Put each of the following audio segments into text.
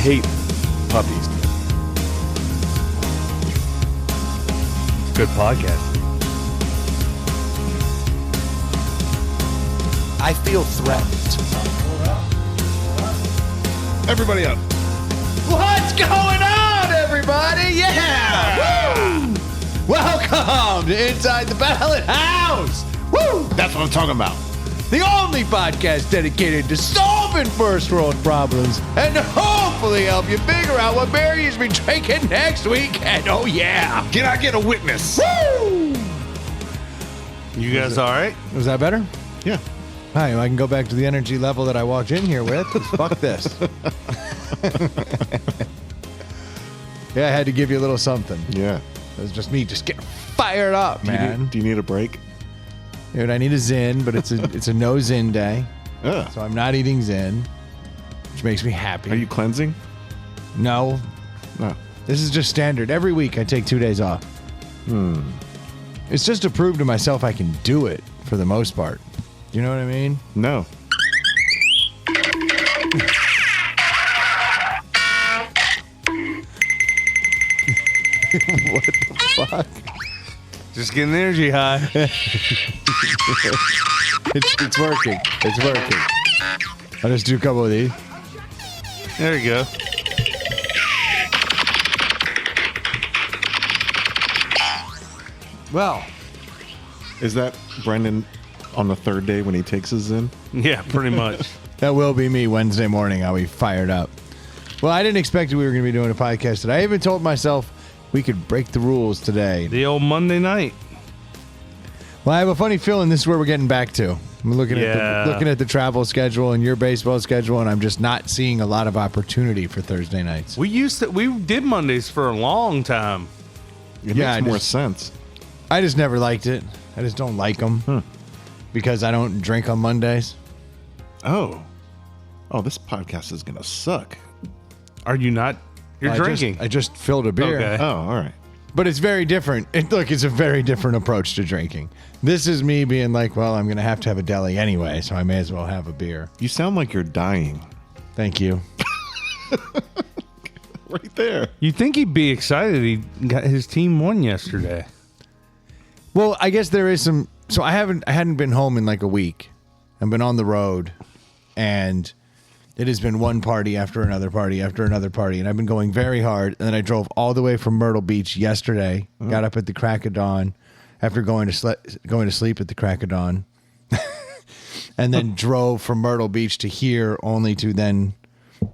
hate puppies. It's good podcast. I feel threatened. Everybody up. What's going on, everybody? Yeah! Woo! Welcome to Inside the Ballot House. Woo! That's what I'm talking about. The only podcast dedicated to solving first world problems and to hopefully help you figure out what beer you should be drinking next week. And oh yeah! Can I get a witness? Woo! You guys all right? Was that better? Yeah. Hi, I can go back to the energy level that I walked in here with. Fuck this. Yeah, I had to give you a little something. Yeah. It was just me just getting fired up, man. Do you need a break? Dude, I need a Zyn, but it's a no Zyn day. Ugh. So I'm not eating Zyn, which makes me happy. Are you cleansing? No. No. This is just standard. Every week I take 2 days off. It's just to prove to myself I can do it for the most part. You know what I mean? No. What the fuck? Just getting energy high. It's working. It's working. I'll just do a couple of these. There you go. Well, Is that Brendan on the third day when he takes his in? Yeah, pretty much. that will be me Wednesday morning. I'll be fired up. Well, I didn't expect we were going to be doing a podcast today. I even told myself we could break the rules today. The old Monday night. Well, I have a funny feeling this is where we're getting back to. I'm looking at the travel schedule and your baseball schedule, and I'm just not seeing a lot of opportunity for Thursday nights. We did Mondays for a long time. It Yeah, makes I more just- sense. I just never liked it. I just don't like them because I don't drink on Mondays. Oh, this podcast is going to suck. Are you not? You're drinking. I just filled a beer. Okay. Oh, all right. But it's very different. It's a very different approach to drinking. This is me being like, well, I'm going to have a deli anyway, so I may as well have a beer. You sound like you're dying. Thank you. Right there. You think he'd be excited? He got his team won yesterday. Well, I guess there is some. So I hadn't been home in like a week. I've been on the road, and it has been one party after another party after another party, and I've been going very hard. And then I drove all the way from Myrtle Beach yesterday. Got up at the crack of dawn after going to sleep at the crack of dawn, and then drove from Myrtle Beach to here, only to then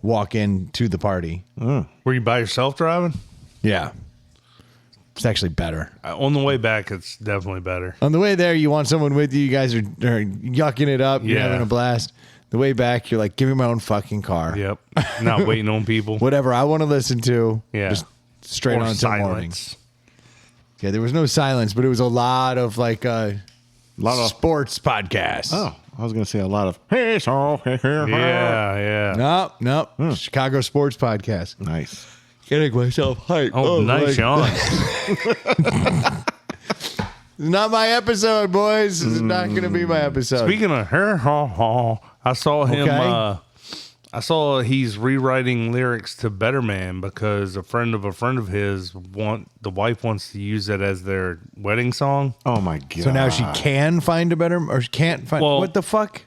walk in to the party. Were you by yourself driving? Yeah, it's actually better. On the way back, it's definitely better. On the way there, you want someone with you. You guys are yucking it up. You're Yeah. having a blast. The way back, you're like, give me my own fucking car. Yep. Not waiting on people. Whatever I want to listen to. Yeah. Just straight Or on till morning. silence. Yeah, there was no silence, but it was a lot of like lot of sports podcasts. Oh, I was going to say a lot of hey, so hey, hey, hey. Yeah. Nope. Chicago sports podcast. Nice. Getting myself hyped. Oh, nice, Sean. It's not my episode, boys. This is not going to be my episode. Speaking of her, I saw him. Okay. I saw he's rewriting lyrics to "Better Man" because a friend of his the wife wants to use it as their wedding song. Oh, my God. So now she can find a better, or can't find. Well- what the fuck?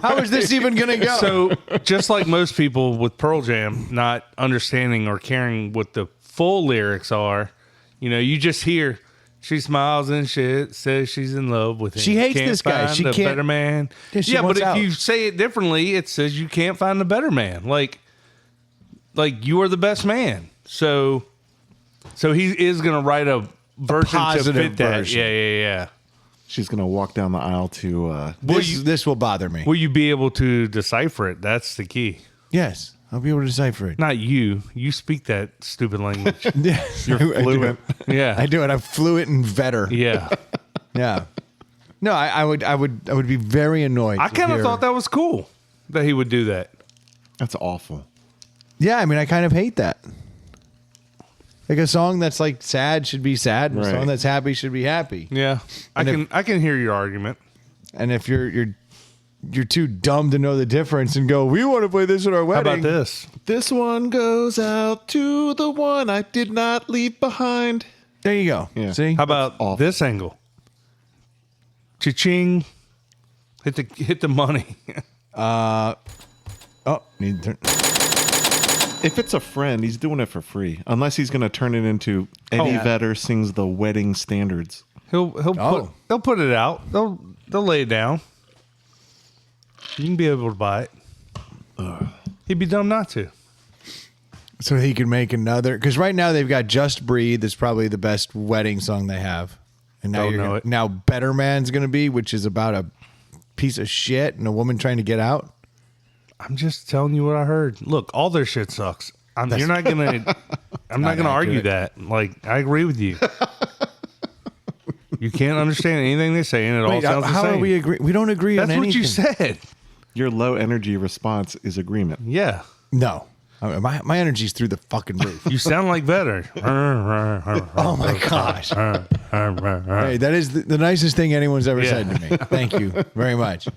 How is this even going to go? So just like most people with Pearl Jam not understanding or caring what the full lyrics are, you just hear she smiles and shit, says she's in love with him. She hates Can't this guy. find She a can't- better man. Yeah, she Yeah, but wants if out. you say it differently, it says you can't find a better man. Like you are the best man. So he is gonna write a version to positive fit that. version. Yeah. She's going to walk down the aisle to... this will bother me. Will you be able to decipher it? That's the key. Yes, I'll be able to decipher it. Not you. You speak that stupid language. You're fluent. Yeah. I do it. I'm fluent and vetter. Yeah. Yeah. No, I would be very annoyed. I to kind of hear- thought that was cool that he would do that. That's awful. Yeah, I mean, I kind of hate that. Like a song that's like sad should be sad, and a Right. song that's happy should be happy. Yeah. I can hear your argument. And if you're you're too dumb to know the difference and go, we want to play this at our How wedding. about this? This one goes out to the one I did not leave behind. There you go. Yeah. See? How about awful. this angle? Cha-ching. Hit the money. Oh, need to turn. If it's a friend, he's doing it for free. Unless he's going to turn it into Eddie yeah. Vedder sings the wedding standards. They'll Oh. put it out. They'll lay it down. You can be able to buy it. He'd be dumb not to. So he can make another. Because right now they've got Just Breathe. That's probably the best wedding song they have. And now Don't you're know gonna, it. now Better Man's going to be, which is about a piece of shit and a woman trying to get out. I'm just telling you what I heard. Look, all their shit sucks. You're not gonna. I'm not gonna argue that. Like, I agree with you. You can't understand anything they say, and it all Wait, sounds the how same. are we agree? We don't agree That's on anything. what you said. Your low energy response is agreement. Yeah. No. I mean, my energy's through the fucking roof. You sound like better. Oh my gosh. Hey, that is the nicest thing anyone's ever Yeah. said to me. Thank you very much.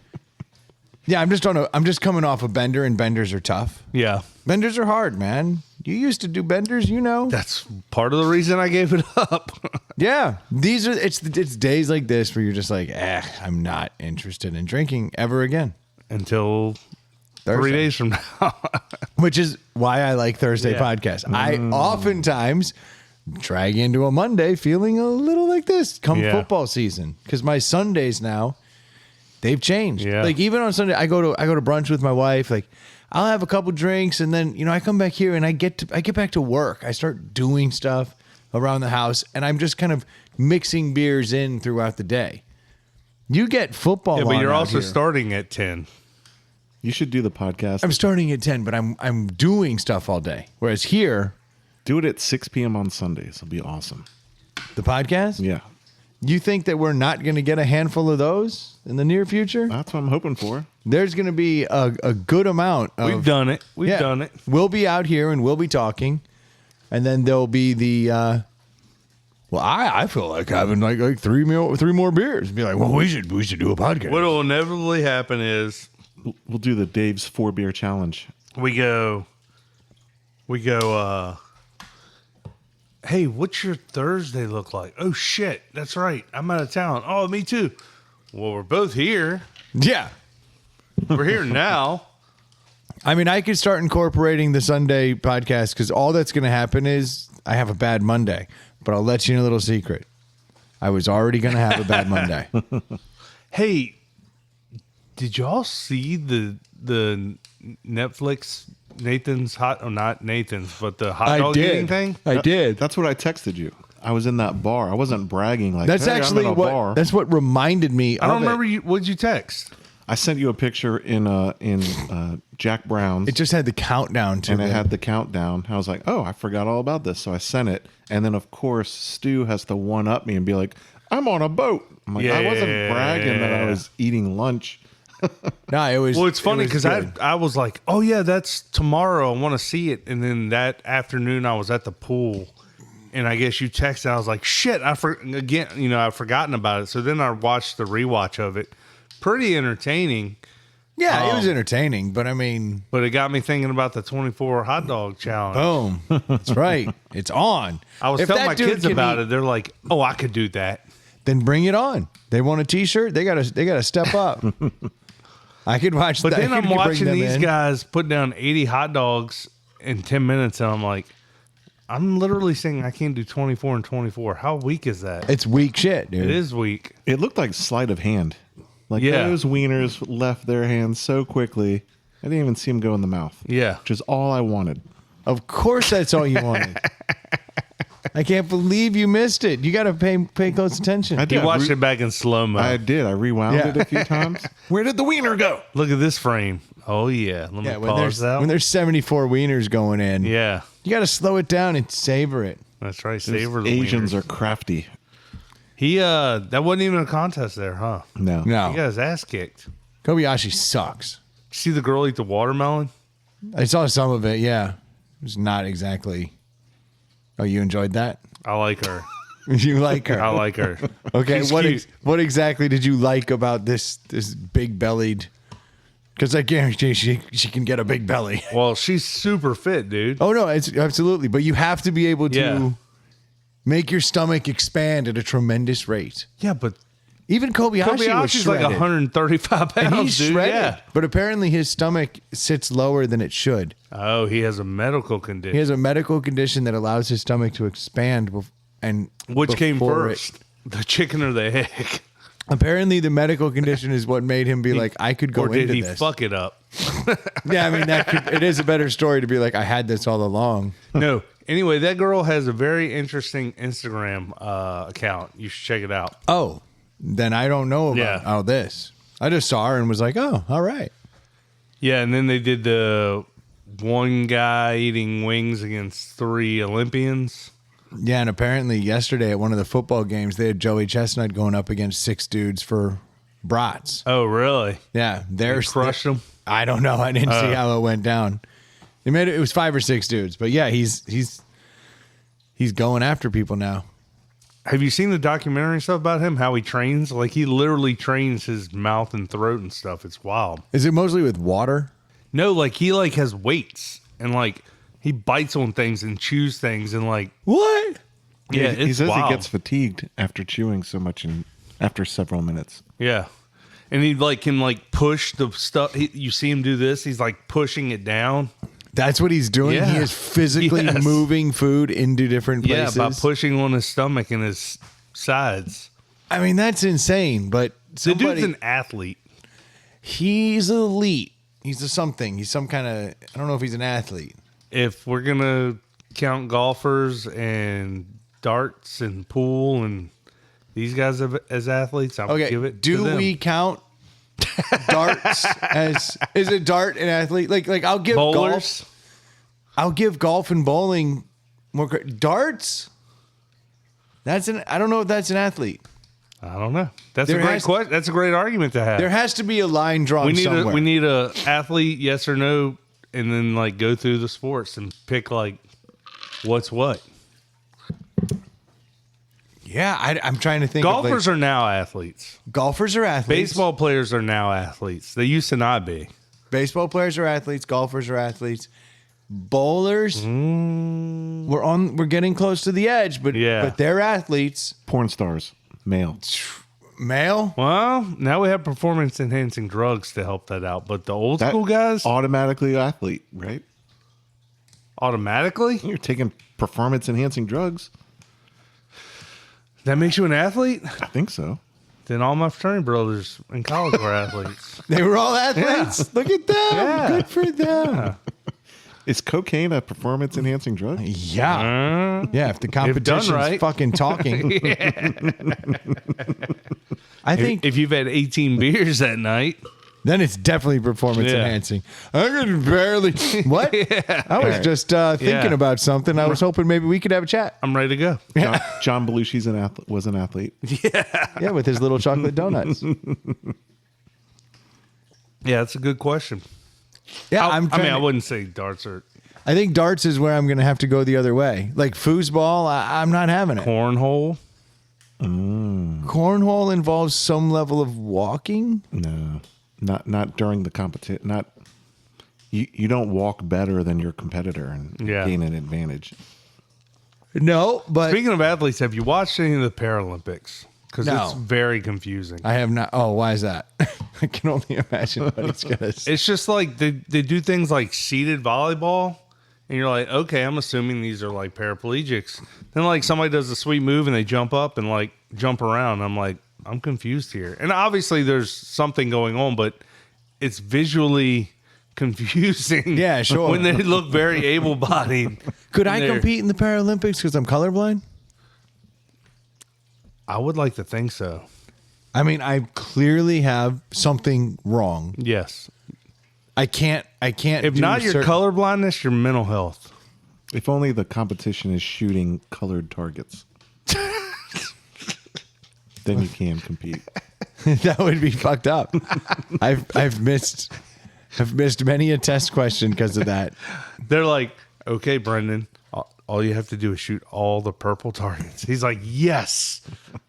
Yeah, I'm just coming off a bender, and benders are tough. Yeah. Benders are hard, man. You used to do benders, you know. That's part of the reason I gave it up. Yeah, it's days like this where you're just like, I'm not interested in drinking ever again. Until Thursday. 3 days from now. Which is why I like Thursday Yeah. podcasts. I oftentimes drag into a Monday feeling a little like this come Yeah. football season, because my Sundays now they've changed. Yeah. Like even on Sunday, I go to brunch with my wife. Like I'll have a couple drinks, and then I come back here and I get back to work. I start doing stuff around the house, and I'm just kind of mixing beers in throughout the day. You get football, Yeah, but on you're out also here. starting at 10. You should do the podcast. I'm starting at 10, but I'm doing stuff all day. Whereas here, Do it at 6 p.m. on Sundays. It'll be awesome. the podcast. Yeah. You think that we're not going to get a handful of those in the near future? That's what I'm hoping for. There's going to be a good amount of. We've done it. We've Yeah. done it. We'll be out here and we'll be talking, and then there'll be the. Well, I feel like having like three more beers. Be like, well, we should do a podcast. What will inevitably happen is We'll do the Dave's 4-beer challenge. we go, hey, what's your Thursday look like? Oh, shit. That's right. I'm out of town. Oh, me too. Well, we're both here. Yeah. We're here now. I mean, I could start incorporating the Sunday podcast, because all that's going to happen is I have a bad Monday. But I'll let you in a little secret. I was already going to have a bad Monday. Hey, did y'all see the Netflix Nathan's hot, or not Nathan's, but the hot dog eating thing? I did. That's what I texted you. I was in that bar. I wasn't bragging like That's hey, actually I'm in a bar. that's what reminded me. I don't of it. remember you. What'd you text? I sent you a picture in Jack Brown's. It just had the countdown to and it. it had the countdown. I was like, oh, I forgot all about this. So I sent it. And then, of course, Stu has to one-up me and be like, I'm on a boat. I'm like, I wasn't bragging that I was eating lunch. No, it was. Well, it's funny it was because good. I was like, oh, yeah, that's tomorrow. I want to see it. And then that afternoon, I was at the pool. And I guess you texted. I was like, shit, I've forgotten about it. So then I watched the rewatch of it. Pretty entertaining. Yeah, it was entertaining, but I mean, But it got me thinking about the 24 hot dog challenge. boom, that's right. It's on. I was If telling that my dude kids can about eat- it. They're like, oh, I could do that. Then bring it on. They want a T-shirt. They gotta step up. I could watch. But that. then I I'm could bring watching them these in. guys put down 80 hot dogs in 10 minutes, and I'm like, I'm literally saying I can't do 24 and 24. How weak is that? It's weak shit, dude. It is weak. It looked like sleight of hand. Like Yeah. those wieners left their hands so quickly. I didn't even see them go in the mouth. Yeah. Which is all I wanted. Of course, that's all you wanted. I can't believe you missed it. You got to pay close attention. I You did. watched it back in slow mo. I did. I rewound Yeah. it a few times. Where did the wiener go? Look at this frame. Oh, yeah. Let me Yeah, when pause there's that. when there's 74 wieners going in, Yeah. you got to slow it down and savor it. That's right. Savor the Asians wieners. are crafty. That wasn't even a contest there, huh? No. He got No, his ass kicked. Kobayashi sucks. See the girl eat the watermelon? I saw some of it. Yeah, it was not exactly. Oh, you enjoyed that? I like her. You like her? I like her. Okay, She's what cute. what exactly did you like about this big bellied Because I guarantee she can get a big belly. Well, she's super fit, dude. Oh no, it's absolutely. But you have to be able to Yeah. make your stomach expand at a tremendous rate. Yeah, but Even Kobayashi was Kobayashi's like shredded. 135 pounds, And he's dude. shredded. Yeah. But apparently his stomach sits lower than it should. Oh, he has a medical condition. He has a medical condition that allows his stomach to expand Which came before it- first, the chicken or the egg? Apparently the medical condition is what made him be like, I could go Or did into he this. fuck it up? Yeah, I mean it is a better story to be like, I had this all along. No. Anyway, that girl has a very interesting Instagram account. You should check it out. Oh, then I don't know about Yeah. all this. I just saw her and was like, oh, all right. Yeah, and then they did the one guy eating wings against 3 Olympians. Yeah, and apparently yesterday at one of the football games, they had Joey Chestnut going up against 6 dudes for brats. Oh, really? Yeah, They crushed them. I don't know. I didn't see how it went down. They made it was 5 or 6 dudes, but yeah, he's going after people now. Have you seen the documentary stuff about him? How he trains? Like he literally trains his mouth and throat and stuff. It's wild. Is it mostly with water? No, like he like has weights and like he bites on things and chews things and like What? yeah, he it's says wild. he gets fatigued after chewing so much and after several minutes. Yeah. And he like can like push the stuff. You see him do this. He's like pushing it down. That's what he's doing. Yeah. He is physically Yes. moving food into different places. Yeah, by pushing on his stomach and his sides. I mean, that's insane. But The dude's an athlete. he's elite. He's a something. He's some kind of. I don't know if he's an athlete. If we're gonna count golfers and darts and pool and these guys as athletes, I would Okay. give it. to Do them. we count darts as? Is it dart an athlete? Like I'll give golf. bowlers? I'll give golf and bowling more darts. That's an. I don't know if that's an athlete. I don't know. That's There a great has- question. That's a great argument to have. There has to be a line drawn we need somewhere. we need a athlete, yes or no, and then like go through the sports and pick like what's what. Yeah, I'm trying to think. Golfers of are now athletes. golfers are athletes. Baseball players are now athletes. They used to not be. Baseball players are athletes. Golfers are athletes. Bowlers, we're getting close to the edge, but Yeah. but they're athletes. Porn stars, male. Male, Well, now we have performance enhancing drugs to help that out. But the old That school guys automatically athlete, right? automatically, You're taking performance enhancing drugs. that makes you an athlete. I think so. Then all my fraternity brothers in college were athletes. they were all athletes. Look at them. Yeah. Good for them. Is cocaine a performance enhancing drug? Yeah. Yeah, if the competition's right. fucking talking. I think If you've had 18 beers that night, then it's definitely performance Yeah. enhancing. I could barely. What? I was just thinking Yeah. about something. I was hoping maybe we could have a chat. I'm ready to go. John Belushi's was an athlete. Yeah, with his little chocolate donuts. Yeah, that's a good question. Yeah, I I'm. mean, I wouldn't say darts or I think darts is where I'm going to have to go the other way. Like foosball, I'm not having it. cornhole. Cornhole involves some level of walking. No, not during the competition. Not you don't walk better than your competitor and Yeah. gain an advantage. No, but Speaking of athletes, have you watched any of the Paralympics? Because No. it's very confusing. I have not. Oh, why is that? I can only imagine what it's going to say. It's just like they do things like seated volleyball, and you're like, okay, I'm assuming these are like paraplegics. Then like somebody does a sweet move and they jump up and like jump around. I'm like, I'm confused here. And obviously there's something going on, but it's visually confusing. Yeah, sure. When they look very able-bodied. Could I They're- compete in the Paralympics because I'm colorblind? I would like to think so. I mean, I clearly have something wrong. Yes. I can't. If do not your certain- color blindness, your mental health. If only the competition is shooting colored targets. Then you can compete. that would be fucked up. I've missed many a test question because of that. They're like, okay, Brendan, all you have to do is shoot all the purple targets. He's like, yes.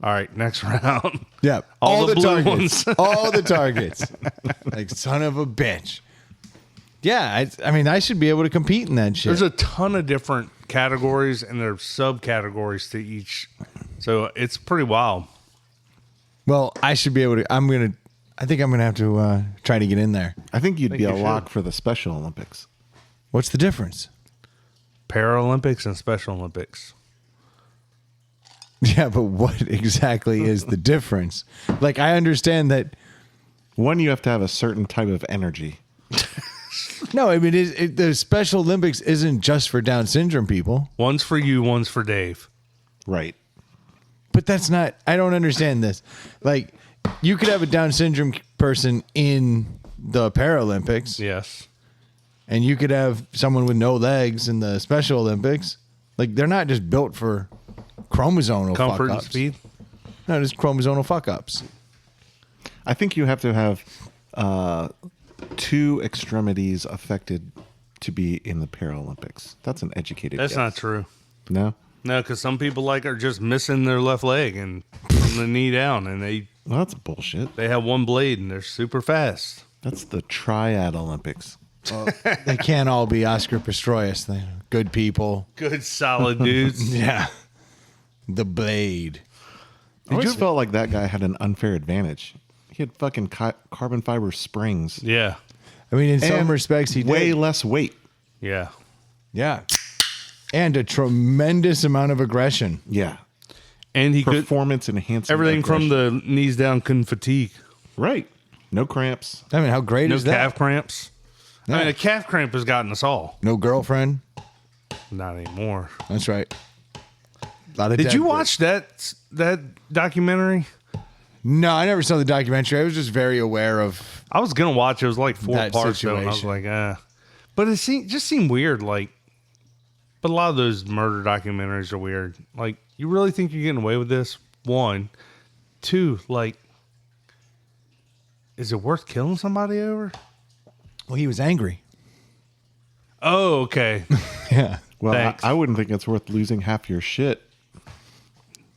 All right, next round. Yeah, All the blue targets, ones. all the targets. Like son of a bitch. Yeah, I mean, I should be able to compete in that shit. There's a ton of different categories, and there's subcategories to each. So it's pretty wild. Well, I should be able to. I think I'm gonna have to try to get in there. I think you'd be you a should. lock for the Special Olympics. What's the difference? Paralympics and Special Olympics. Yeah, but what exactly is the difference? Like, I understand that. One, you have to have a certain type of energy. No, I mean, the Special Olympics isn't just for Down syndrome people. One's for you, one's for Dave. Right. But that's not. I don't understand this. Like, you could have a Down syndrome person in the Paralympics, Yes. and you could have someone with no legs in the Special Olympics. Like, they're not just built for chromosomal Comfort fuck and ups. speed. No, just chromosomal fuck ups. I think you have to have two extremities affected to be in the Paralympics. That's an educated That's guess. not true. No? No, because some people are just missing their left leg and from the knee down, and Well, that's bullshit. they have one blade and they're super fast. That's the Triad Olympics. They can't all be Oscar Pistorius. They're good people. Good, solid dudes. Yeah. The Blade. I always felt like that guy had an unfair advantage. He had fucking carbon fiber springs. Yeah, I mean, in some And respects, he way did. less weight. yeah. Yeah. And a tremendous amount of aggression. Yeah. And he could Performance enhancing. everything from aggression. the knees down couldn't fatigue. Right. No cramps. I mean, how great No is that? calf cramps. I mean, Yeah. a calf cramp has gotten us all. No girlfriend. Not anymore. That's right. A lot of Did dead you girls. watch that documentary? No, I never saw the documentary. I was just very aware of. I was gonna watch. It was like 4 That parts though, and I was situation. like, but it just seemed weird. Like, but a lot of those murder documentaries are weird. Like, you really think you're getting away with this? 1, 2, like, is it worth killing somebody over? Well, he was angry. Oh, okay. Yeah. Well, Thanks. I wouldn't think it's worth losing half your shit.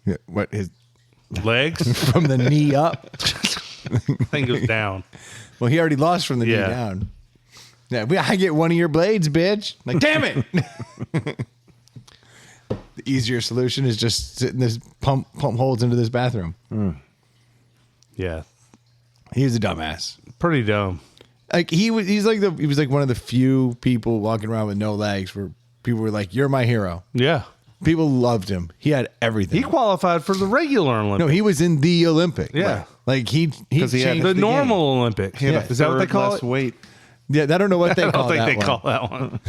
Yeah, what his Legs, from the knee up? thing goes down. Well, he already lost from the knee Yeah. down. Yeah, I get one of your blades, bitch. Like, damn it. The easier solution is just sit in this pump holes into this bathroom. Yeah, He's a dumbass. pretty dumb. Like he was like one of the few people walking around with no legs where people were like, "You're my hero." Yeah, People loved him. He had everything. he qualified for the regular Olympics. No, he was in the Olympic. Yeah. Right. Like he 'Cause he had changed the the normal Olympics. He had a Is that what they third call less it? weight. game. Yeah, I don't know what they I call don't think that they one. call that one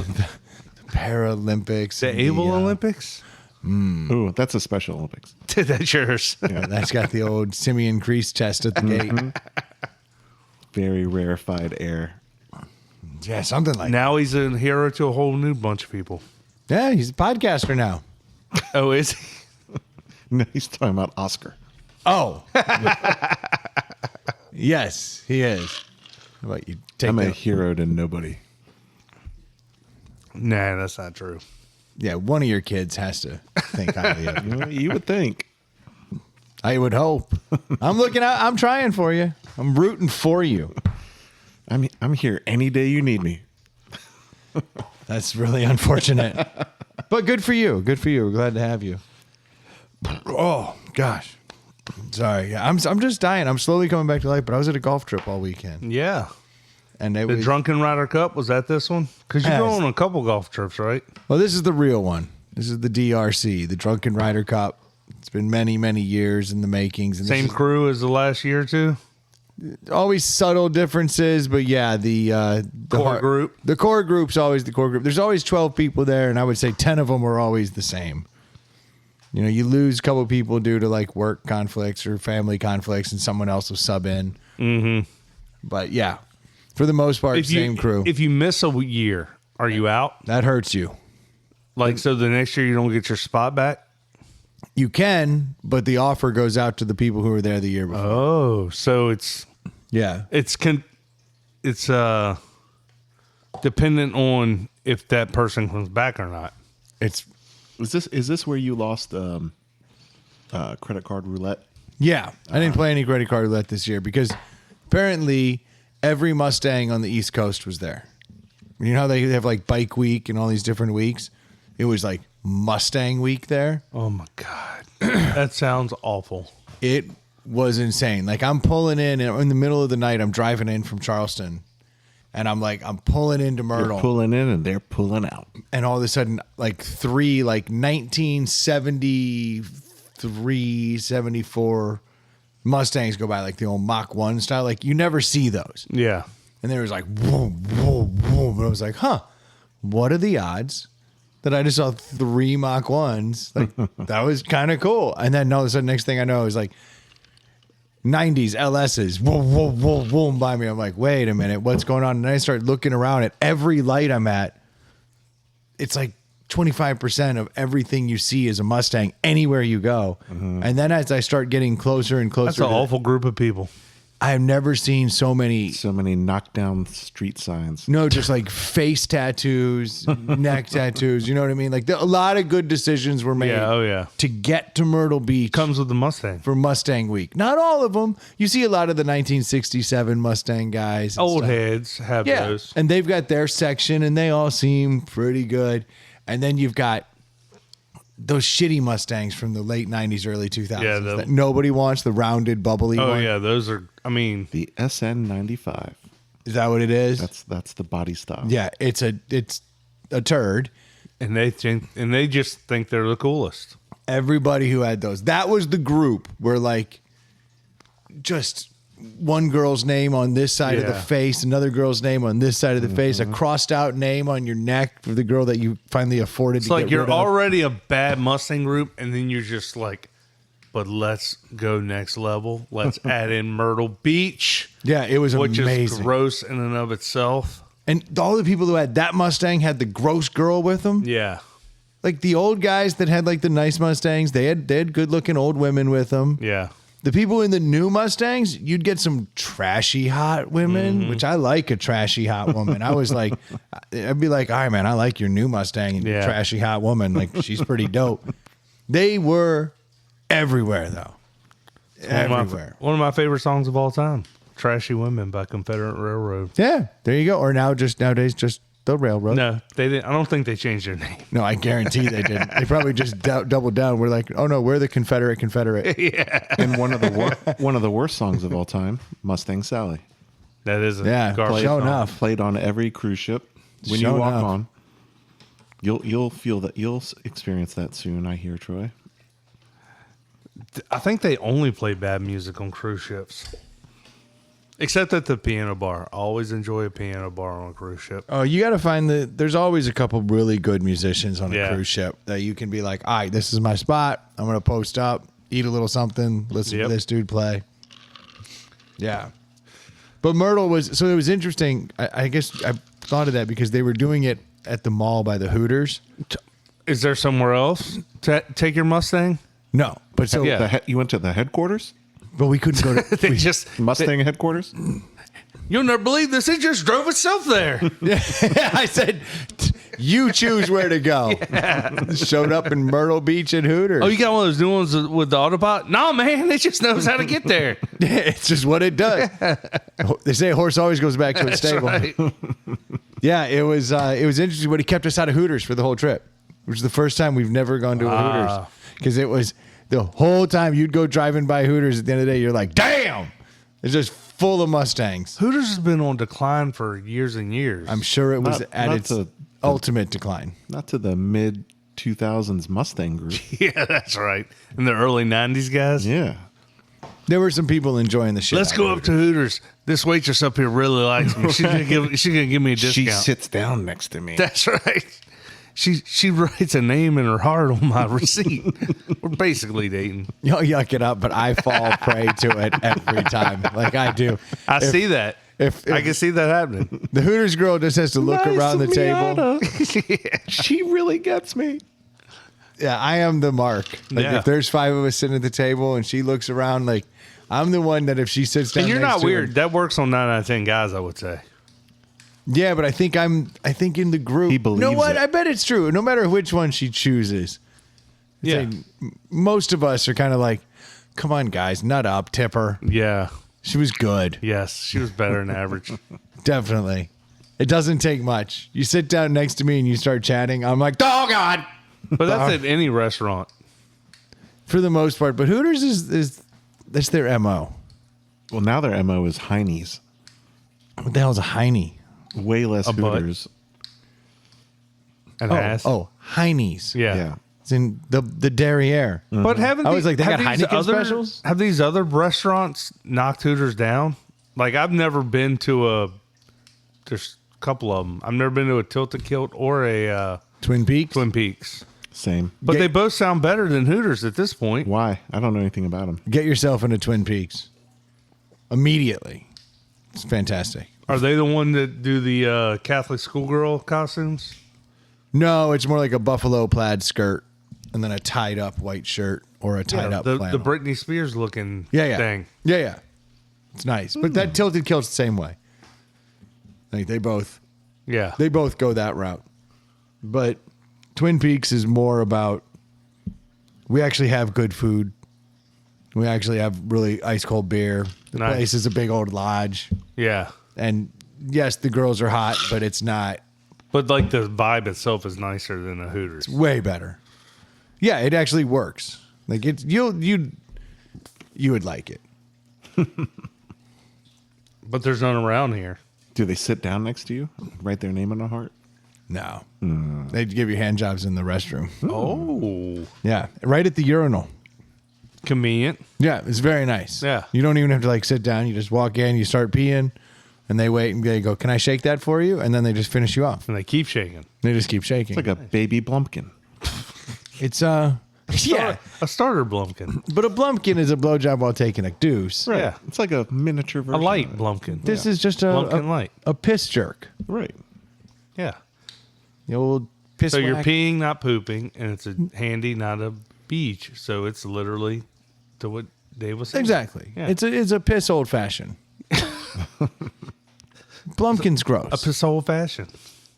Paralympics. the and Able the, Olympics. Ooh, that's a Special Olympics. That's yours. That's got the old Simeon Crease test at the gate. Very rarefied air. Yeah, something like that. Now he's a hero to a whole new bunch of people. Yeah, he's a podcaster now. Oh, is he? No, he's talking about Oscar. Oh. Yes, he is. How about you take I'm a that? hero to nobody. Nah, that's not true. Yeah, one of your kids has to think highly of you. You would think. I would hope. I'm looking out. I'm trying for you. I'm rooting for you. I'm here any day you need me. That's really unfortunate. But good for you. Good for you. We're glad to have you. Oh, gosh. Sorry. Yeah, I'm just dying. I'm slowly coming back to life, but I was at a golf trip all weekend. Yeah. And it The was Drunken Rider Cup, was that this one? Because you Yes. go on a couple golf trips, right? Well, this is the real one. This is the DRC, the Drunken Rider Cup. It's been many, many years in the makings. And this Same is crew as the last year or two? always subtle differences, but yeah, the Core group? The core group's always the core group. There's always 12 people there, and I would say 10 of them are always the same. You know, you lose a couple of people due to like work conflicts or family conflicts, and someone else will sub in. Mm-hmm. But yeah, for the most part, same crew. If you miss a year, are you out? That hurts you. Like, so the next year you don't get your spot back? You can, but the offer goes out to the people who were there the year before. Oh, so it's dependent on if that person comes back or not. It's Is this where you lost credit card roulette? Yeah, I didn't play any credit card roulette this year because apparently every Mustang on the East Coast was there. You know how they have like Bike Week and all these different weeks? It was like Mustang Week there. Oh my God. That sounds awful. It was insane. Like I'm pulling in the middle of the night. I'm driving in from Charleston, and I'm pulling into Myrtle. You're pulling in and they're pulling out. And all of a sudden, like three 1973, 74 Mustangs go by, like the old Mach 1 style. Like you never see those. Yeah. And there was like whoa, whoa, whoa. But I was like, what are the odds that I just saw 3 Mach 1s? Like that was kind of cool. And then all of a sudden, next thing I know is like 90s LSs, whoa, whoa, whoa, whoa, by me. I'm like, wait a minute, what's going on? And I start looking around at every light I'm at. It's like 25% of everything you see is a Mustang anywhere you go. Mm-hmm. And then as I start getting closer and closer, that's an awful group of people. I've never seen so many knockdown street signs. No, just like face tattoos, neck tattoos. You know what I mean? Like a lot of good decisions were made. Yeah, oh yeah. To get to Myrtle Beach Comes with the Mustang. for Mustang Week. Not all of them. You see a lot of the 1967 Mustang guys. and Old stuff. heads have Yeah, those. and they've got their section, and they all seem pretty good. And then you've got those shitty Mustangs from the late 90s, early 2000s Yeah, that nobody wants, the rounded, bubbly Oh one. yeah, those are. I mean, The SN95. Is that what it is? That's the body style. Yeah, it's a turd. and they just think they're the coolest. Everybody who had those. That was the group where like just one girl's name on this side of the Yeah. face, another girl's name on this side of the face, a crossed out name on your neck for the girl that you finally afforded It's to like get you're rid of. already a bad Mustang group, and then you're just like, but let's go next level. Let's add in Myrtle Beach, Yeah, it was which amazing. is gross in and of itself. And all the people who had that Mustang had the gross girl with them. Yeah, Like the old guys that had like the nice Mustangs, they had good looking old women with them. yeah. The people in the new Mustangs, you'd get some trashy hot women, which I like a trashy hot woman. I was like, I'd be like, all right, man, I like your new Mustang and your Yeah. trashy hot woman. Like she's pretty dope. They were everywhere though. Everywhere. One of my favorite songs of all time, "Trashy Women" by Confederate Railroad. Yeah, there you go. Or nowadays, just the railroad. No, they didn't. I don't think they changed their name. No, I guarantee they didn't. They probably just doubled down. We're like, oh no, we're the Confederate. And one of the worst songs of all time, Mustang Sally. That is a Yeah, garbage sure song. enough. Played on every cruise ship. When Sure you walk enough. on, you'll feel that. You'll experience that soon. I hear, Troy. I think they only play bad music on cruise ships. Except at the piano bar. I always enjoy a piano bar on a cruise ship. Oh, you got to find there's always a couple really good musicians on a Yeah. cruise ship that you can be like, all right, this is my spot. I'm going to post up, eat a little something, listen Yep. to this dude play. Yeah. But Myrtle was, so it was interesting. I guess I thought of that because they were doing it at the mall by the Hooters. Is there somewhere else to take your Mustang? No, but so, Yeah. You went to the headquarters, but we couldn't go to, They just Mustang headquarters. you'll never believe this. It just drove itself there. I said, you choose where to go. Showed up in Myrtle Beach at Hooters. Oh, you got one of those new ones with the Autopilot? No, man, it just knows how to get there. It's just what it does. They say a horse always goes back to its That's stable. right. Yeah, it was interesting, but he kept us out of Hooters for the whole trip, which is the first time we've never gone to a Hooters because it was the whole time you'd go driving by Hooters at the end of the day, you're like, damn, it's just full of Mustangs. Hooters has been on decline for years and years. I'm sure it was Not- at not its the- ultimate decline. Not to the mid 2000s Mustang group. Yeah, that's right. In the early 90s, guys. Yeah. There were some people enjoying the shit. Let's out go of up to Hooters. This waitress up here really likes me. She's gonna give me a discount. She sits down next to me. That's right. She writes a name in her heart on my receipt. We're basically dating. Y'all yuck it up, but I fall prey to it every time, like I do. I see that. If I can see that happening. the Hooters girl just has to look Nice around the table. Miata. She really gets me. Yeah, I am the mark. Like Yeah. if there's 5 of us sitting at the table and she looks around, like I'm the one that if she sits down, And you're next not to weird. her- That works on 9 out of 10 guys, I would say. yeah, but I think in the group. He You know believes what? it. I bet it's true. No matter which one she chooses, Yeah. Most of us are kind of like, come on, guys, nut up, tipper. Yeah. She was good. Yes. She was better than average. Definitely. It doesn't take much. You sit down next to me and you start chatting. I'm like, oh, God. But that's at any restaurant. For the most part. But Hooters is that's their MO. Well, now their MO is Heine's. What the hell is a Heine? Way less butt. Hooters. An ass. Heine's. Yeah. Yeah. It's in the derriere. But haven't I was like, they have got these Heineken specials? Have these other restaurants knocked Hooters down? Like, I've never been to there's a couple of them. I've never been to a Tilted Kilt or a Twin Peaks. Twin Peaks. Same. But Get- they both sound better than Hooters at this point. Why? I don't know anything about them. Get yourself into Twin Peaks immediately. It's fantastic. Are they the one that do the Catholic schoolgirl costumes? No, it's more like a buffalo plaid skirt and then a tied up white shirt or a tied up the flannel. Britney Spears looking yeah. thing. Yeah. It's nice. But that Tilted Kilt's the same way. Like they both Yeah. go that route. But Twin Peaks is more about we actually have good food. We actually have really ice cold beer. The Nice. place is a big old lodge. Yeah. And yes, the girls are hot, but it's not But like the vibe itself is nicer than a Hooters. way better. Yeah, it actually works. Like it's you would like it. But there's none around here. Do they sit down next to you? Write their name on a heart? No. They'd give you hand jobs in the restroom. Oh. Yeah. Right at the urinal. Convenient. Yeah, it's very nice. Yeah. You don't even have to like sit down. You just walk in, you start peeing, and they wait and they go, "Can I shake that for you?" And then they just finish you off. And they keep shaking. They just keep shaking. It's like a baby Blumpkin. It's yeah. A starter Blumpkin. But a Blumpkin is a blowjob while taking a deuce. Right. Yeah. It's like a miniature A version. light of it. Blumpkin. This is just Blumpkin light. a piss jerk. Right. Yeah. The old piss So you're whack. peeing, not pooping, and it's a handy, not a beach. So it's literally to what Dave was saying. Exactly. Yeah. It's a piss old fashioned. Blumpkin's gross. A piss old fashioned.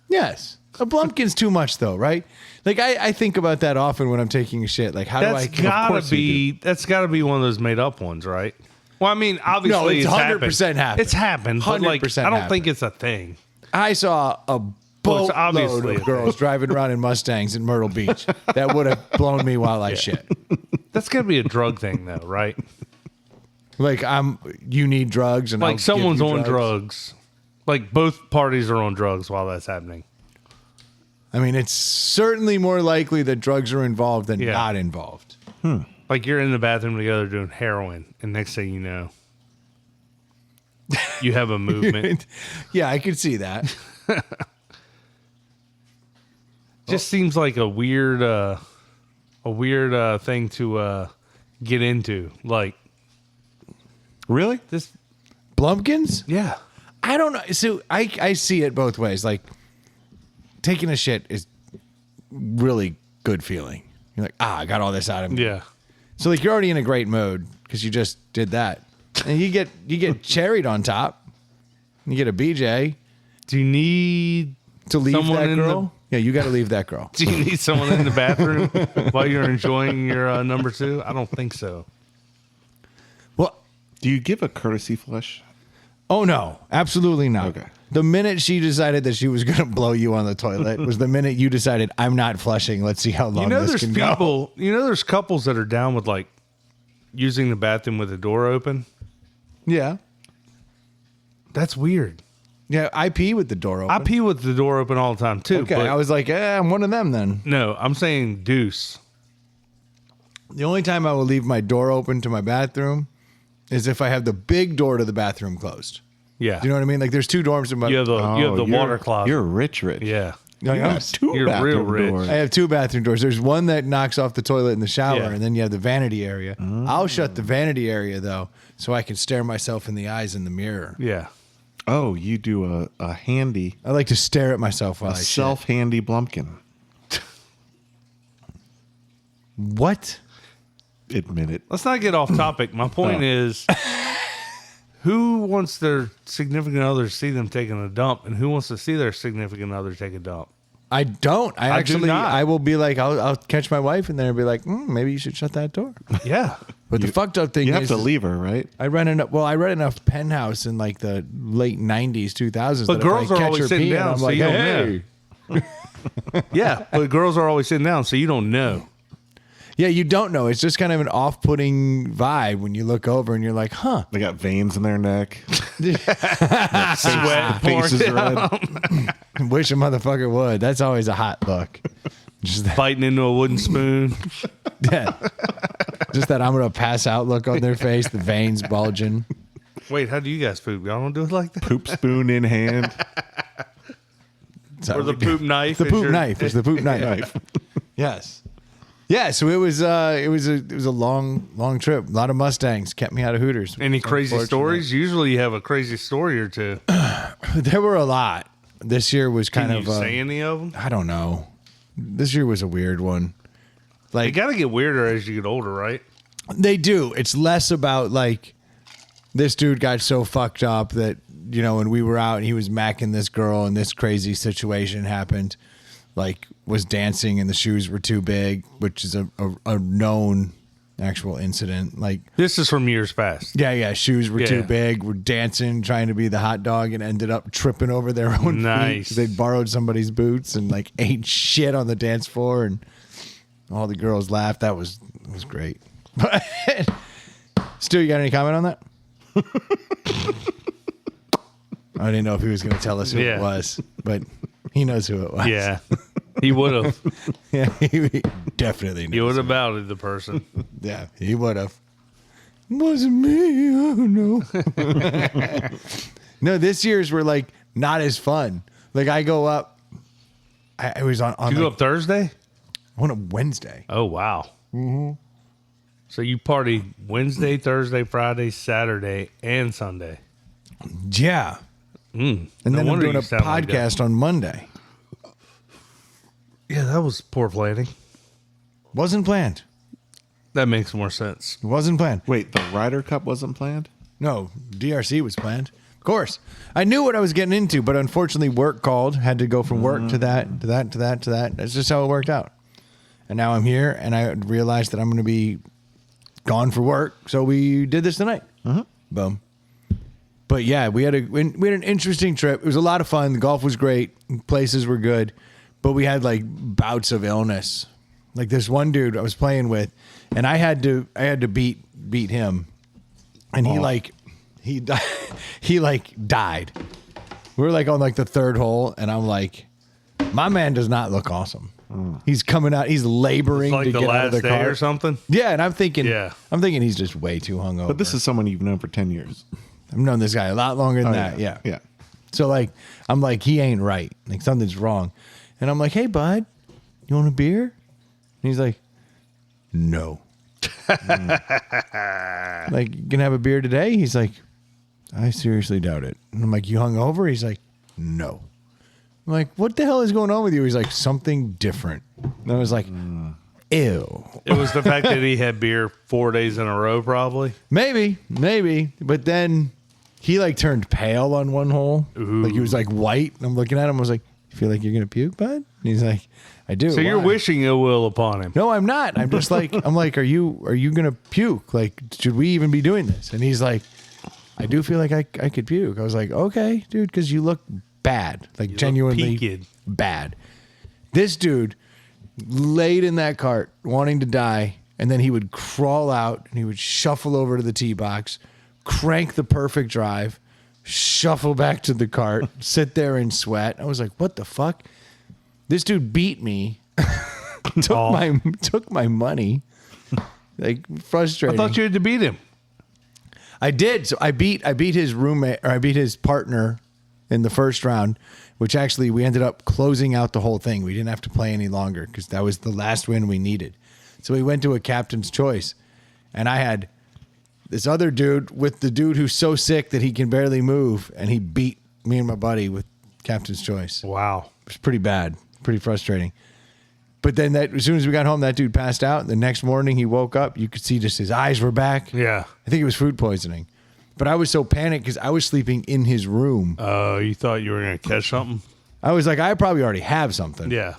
Yes. A Blumpkin's too much though, right? Like I think about that often when I'm taking a shit. Like how do I? That's Of gotta course you do. be one of those made up ones, right? Well, I mean, obviously, No, it's happened. 100% happened. It's happened, but like, 100% I don't happened. think it's a thing. I saw a Well, it's boatload obviously a of girls driving around in Mustangs in Myrtle Beach that would have blown me while I shit. That's gotta be a drug thing, though, right? Like you need drugs and I'll Like give someone's you on drugs. Like both parties are on drugs while that's happening. I mean, it's certainly more likely that drugs are involved than Yeah. not involved. Like you're in the bathroom together doing heroin, and next thing you know, you have a movement. Yeah, I could see that. Just seems like a weird thing to get into. Like Really? this, Blumpkins? yeah. I don't know. So I see it both ways. Like taking a shit is really good feeling. You're like, I got all this out of me. Yeah. So like you're already in a great mode because you just did that, and you get cherried on top. You get a BJ Do you need to leave someone that in girl. Yeah, you got to leave that girl. Do you need someone in the bathroom while you're enjoying your number two? I don't think so. Well, Do you give a courtesy flush? oh no, absolutely not. Okay. The minute she decided that she was going to blow you on the toilet was the minute you decided I'm not flushing. Let's see how long You know, this there's can go. people. You know, there's couples that are down with like using the bathroom with the door open. Yeah, That's weird. yeah. I pee with the door open. I pee with the door open all the time too. Okay, but I was like, I'm one of them then. no, I'm saying deuce. The only time I will leave my door open to my bathroom is if I have the big door to the bathroom closed. Yeah, Do you know what I mean? Like there's two dorms in my. you have the Oh, water closet. You're rich. Yeah, Like, You I'm- got two You're real bathroom rich. doors. I have two bathroom doors. There's one that knocks off the toilet in the shower, Yeah. and then you have the vanity area. I'll shut the vanity area though, so I can stare myself in the eyes in the mirror. yeah. Oh, you do a handy, I like to stare at myself while I shit. self-handy Blumpkin. What? Admit it. Let's not get off topic. My point is, who wants their significant other to see them taking a dump, and who wants to see their significant other take a dump? I don't. I do actually, not. I will be like, I'll catch my wife in there and be like, maybe you should shut that door. Yeah. But the fucked up thing You have is, to leave her, right? I rent a penthouse in like the late 90s, 2000s. But that if girls I are catch always her sitting peeing, down, I'm so like, you don't hey. Yeah. But girls are always sitting down, so you don't know. Yeah, you don't know. It's just kind of an off-putting vibe when you look over and you're like, huh. They got veins in their neck. Sweat Face is red. Wish a motherfucker would. That's always a hot look. Just that, Biting into a wooden spoon. yeah. Just that I'm going to pass out look on their face, the veins bulging. Wait, how do you guys poop? Y'all don't do it like that? Poop spoon in hand. So Or the poop knife? the is poop your- knife. It's the poop knife. Yes. Yeah, so it was a long trip. A lot of Mustangs kept me out of Hooters. Any crazy Unfortunately. stories? Usually you have a crazy story or two. There were a lot. This year was kind Can of you say any of them? I don't know. This year was a weird one. It Like got to get weirder as you get older, right? they do. It's less about like this dude got so fucked up that, you know, when we were out and he was macking this girl and this crazy situation happened, like was dancing and the shoes were too big, which is a known actual incident. Like, This is from years past. yeah, shoes were too Yeah. big. We're dancing, trying to be the hot dog, and ended up tripping over their own Nice. feet. They borrowed somebody's boots and like ate shit on the dance floor, and all the girls laughed. That was great. But Stu, you got any comment on that? I didn't know if he was going to tell us who Yeah. it was, but he knows who it was. Yeah. He would have. Yeah, he definitely He knows. would have outed the person. Yeah, he would have. Wasn't me. Oh no. No, this year's were like not as fun. Like I go up. I was on You go like, up Thursday? on a Wednesday. Oh, wow. Mm-hmm. So you party Wednesday, Thursday, Friday, Saturday, and Sunday. Yeah, Mm. and No then I'm wonder doing you a sound like that. podcast on Monday. Yeah, that was poor planning. Wasn't planned. That makes more sense. Wasn't planned. Wait, the Ryder Cup wasn't planned? No, DRC was planned. Of course, I knew what I was getting into, but unfortunately, work called. Had to go from work to that, to that, to that, to that. That's just how it worked out. And now I'm here, and I realized that I'm going to be gone for work. So we did this tonight. Boom. But yeah, we had an interesting trip. It was a lot of fun. The golf was great. Places were good, but we had like bouts of illness. Like this one dude I was playing with, and I had to beat him, and he died. He like died. We were like on like the third hole, and I'm like, my man does not look awesome. He's coming out. He's laboring Like to the get out last of the day car or something? Yeah, and I'm thinking Yeah. he's just way too hungover. But this is someone you've known for 10 years. I've known this guy a lot longer than that. Yeah. Yeah. So like, I'm like, he ain't right. Like something's wrong. And I'm like, hey, bud, you want a beer? And he's like, no. Like, you can have a beer today? He's like, I seriously doubt it. And I'm like, you hungover? He's like, no. I'm like, what the hell is going on with you? He's like, something different. And I was like, ew. It was the fact that he had beer 4 days in a row, probably. Maybe. But then he like turned pale on one hole. Like he was like white. And I'm looking at him. I was like, you feel like you're going to puke, bud? And he's like, I do. So you're Why? wishing ill will upon him. No, I'm not. I'm just like, are you going to puke? Like, should we even be doing this? And he's like, I do feel like I could puke. I was like, okay, dude, because you look bad. Like genuinely peaked. bad. This dude laid in that cart wanting to die, and then he would crawl out and he would shuffle over to the tee box, crank the perfect drive, shuffle back to the cart, sit there and sweat. I was like, what the fuck? This dude beat me, took my money. Like I frustrating. thought you had to beat him. I did. So I beat his roommate, or I beat his partner in the first round, which actually we ended up closing out the whole thing. We didn't have to play any longer because that was the last win we needed. So we went to a captain's choice, and I had this other dude with the dude who's so sick that he can barely move, and he beat me and my buddy with captain's choice. Wow. It was pretty bad, pretty frustrating. But then as soon as we got home, that dude passed out. The next morning he woke up. You could see just his eyes were back. Yeah. I think it was food poisoning. But I was so panicked because I was sleeping in his room. Oh, you thought you were going to catch something? I was like, I probably already have something. Yeah.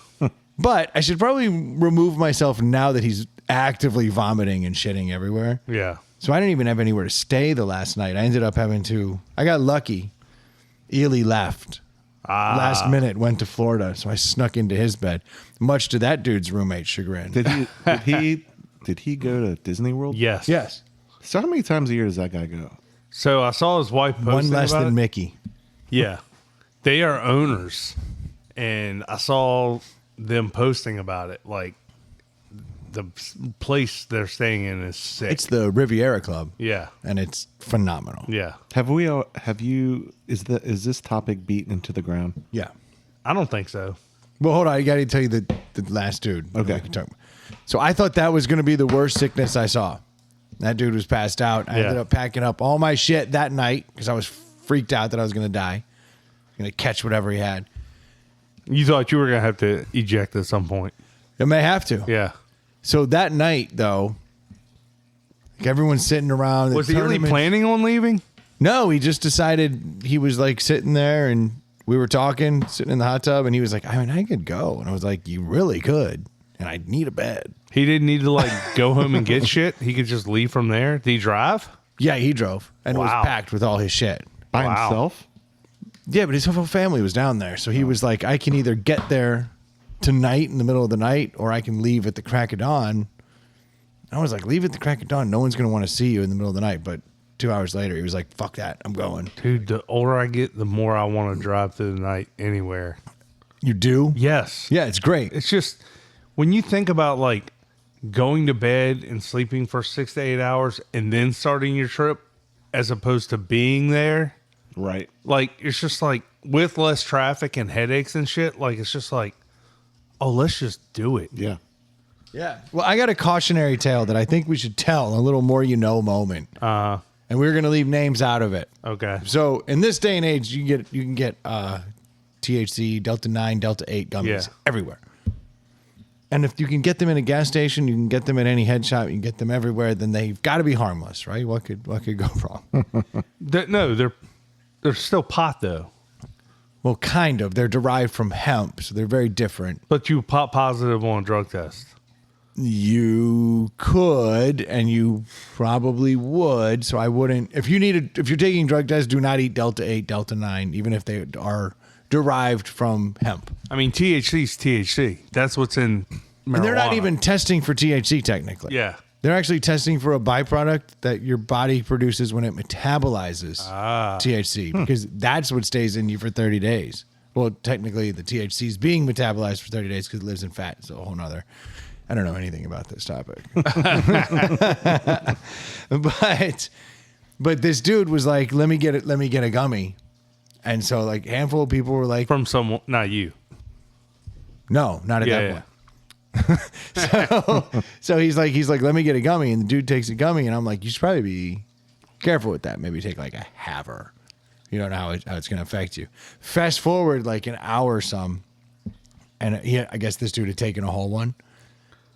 But I should probably remove myself now that he's actively vomiting and shitting everywhere. Yeah. So I didn't even have anywhere to stay the last night. I ended up having to. I got lucky. Ely left. Last minute went to Florida, so I snuck into his bed, much to that dude's roommate's chagrin. Did he go to Disney World? Yes. Yes. So how many times a year does that guy go? So I saw his wife posting One less about than it. Mickey. Yeah. They are owners. And I saw them posting about it. Like, the place they're staying in is sick. It's the Riviera Club, yeah. and it's phenomenal. Yeah. Is this topic beaten into the ground? Yeah. I don't think so. Well, hold on. I got to tell you the last dude. Okay. We can talk about. So I thought that was going to be the worst sickness I saw. That dude was passed out. I Yeah. ended up packing up all my shit that night because I was freaked out that I was going to die. Going to catch whatever he had. You thought you were going to have to eject at some point. I may have to. Yeah. So that night, though, like everyone's sitting around. Was he really tournaments- planning on leaving? No, he just decided he was like sitting there and we were talking, sitting in the hot tub, and he was like, I mean, I could go. And I was like, you really could. And I need a bed. He didn't need to, like, go home and get shit. He could just leave from there. Did he drive? Yeah, he drove. And it Wow. was packed with all his shit. By Wow. himself? Yeah, but his whole family was down there. So he was like, I can either get there tonight in the middle of the night or I can leave at the crack of dawn. I was like, leave at the crack of dawn. No one's going to want to see you in the middle of the night. But 2 hours later, he was like, fuck that. I'm going. Dude, the older I get, the more I want to drive through the night anywhere. You do? Yes. Yeah, it's great. It's just, when you think about, like, going to bed and sleeping for 6 to 8 hours and then starting your trip as opposed to being there, Right. like, it's just like, with less traffic and headaches and shit, like, it's just like, oh, let's just do it. Yeah. Yeah. Well, I got a cautionary tale that I think we should tell, a little more moment. And we're going to leave names out of it. Okay. So in this day and age, you can get THC, Delta 9, Delta 8 gummies Yeah. everywhere. And if you can get them in a gas station, you can get them at any head shop, you can get them everywhere, then they've got to be harmless, right? What could go wrong? No, they're still pot, though. Well, kind of. They're derived from hemp, so they're very different. But you pop positive on a drug test. You could, and you probably would. So I wouldn't. If you're taking drug tests, do not eat Delta 8, Delta 9, even if they are derived from hemp. I mean, THC is THC. That's what's in marijuana. And they're not even testing for THC technically. Yeah. They're actually testing for a byproduct that your body produces when it metabolizes THC, because that's what stays in you for 30 days. Well, technically, the THC is being metabolized for 30 days because it lives in fat. It's a whole nother. I don't know anything about this topic. But this dude was like, let me get a gummy. And so like a handful of people were like, From someone, not you. no, not at Yeah, that yeah. point. So he's like, let me get a gummy, and the dude takes a gummy, and I'm like, you should probably be careful with that. Maybe take like a haver. You don't know how it's going to affect you. Fast forward like an hour or some, and I guess this dude had taken a whole one,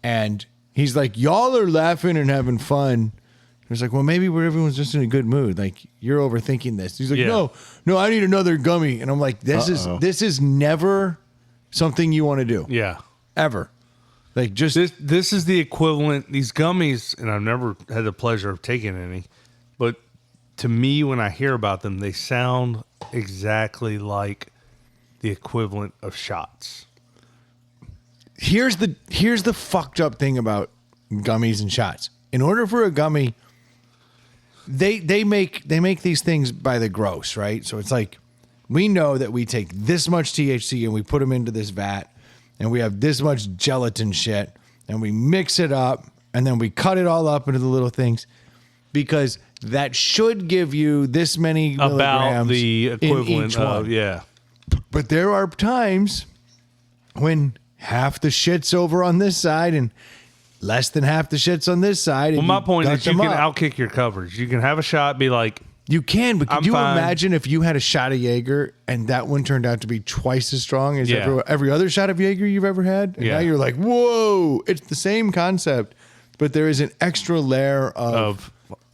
and he's like, y'all are laughing and having fun. It's like, well, maybe everyone's just in a good mood. Like, you're overthinking this. He's like, Yeah. no, I need another gummy, and I'm like, this is never something you want to do. Yeah. Ever. Like, just This is the equivalent. These gummies, and I've never had the pleasure of taking any, but to me, when I hear about them, they sound exactly like the equivalent of shots. here's the fucked up thing about gummies and shots. In order for a gummy, they make these things by the gross, right? So it's like, we know that we take this much THC and we put them into this vat, and we have this much gelatin shit, and we mix it up, and then we cut it all up into the little things, because that should give you this many About milligrams the in equivalent each of, one. yeah. But there are times when half the shit's over on this side and less than half the shit's on this side. Well, and my point gut is you them can up. outkick your coverage. You can have a shot, be like, You can, but could I'm you fine. imagine if you had a shot of Jaeger and that one turned out to be twice as strong as Yeah. every other shot of Jaeger you've ever had? And Yeah. now you're like, whoa, it's the same concept, but there is an extra layer of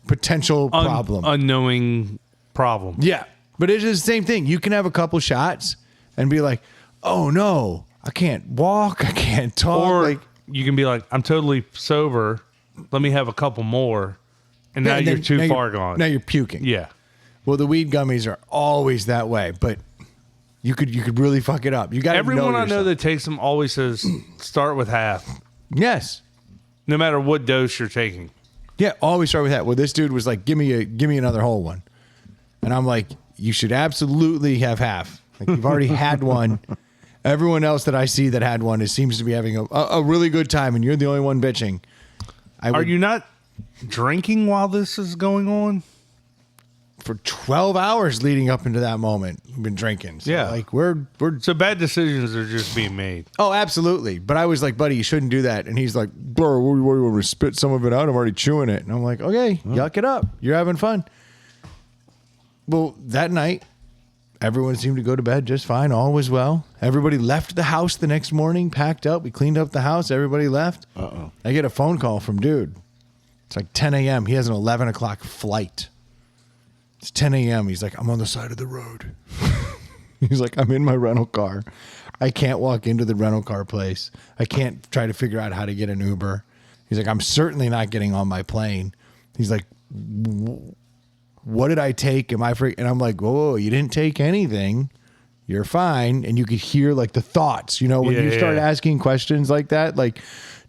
potential problem. unknowing problem. Yeah, but it is the same thing. You can have a couple shots and be like, oh no, I can't walk, I can't talk. Or like, you can be like, I'm totally sober. Let me have a couple more. And now and you're then- too now far gone. Now you're puking. Yeah. Well, the weed gummies are always that way, but you could really fuck it up. You got Everyone I know yourself. that takes them always says start with half, Yes. no matter what dose you're taking. Yeah, always start with that. Well, this dude was like, give me another whole one. And I'm like, you should absolutely have half. Like, you've already had one. Everyone else that I see that had one seems to be having a really good time, and you're the only one bitching. Are you not drinking while this is going on? For 12 hours leading up into that moment, we've been drinking. So, Yeah. like we're So bad decisions are just being made. oh, absolutely. But I was like, buddy, you shouldn't do that. And he's like, bro, what do you want me to spit some of it out? I'm already chewing it. And I'm like, okay, yuck it up. You're having fun. Well, that night, everyone seemed to go to bed just fine. All was well. Everybody left the house the next morning, packed up. We cleaned up the house. Everybody left. Uh-oh. I get a phone call from dude. It's like 10 a.m. He has an 11 o'clock flight. It's 10 a.m. He's like, I'm on the side of the road. He's like, I'm in my rental car. I can't walk into the rental car place. I can't try to figure out how to get an Uber. He's like, I'm certainly not getting on my plane. He's like, what did I take? Am I free? And I'm like, whoa, you didn't take anything. You're fine. And you could hear like the thoughts, when you start asking questions like that, like,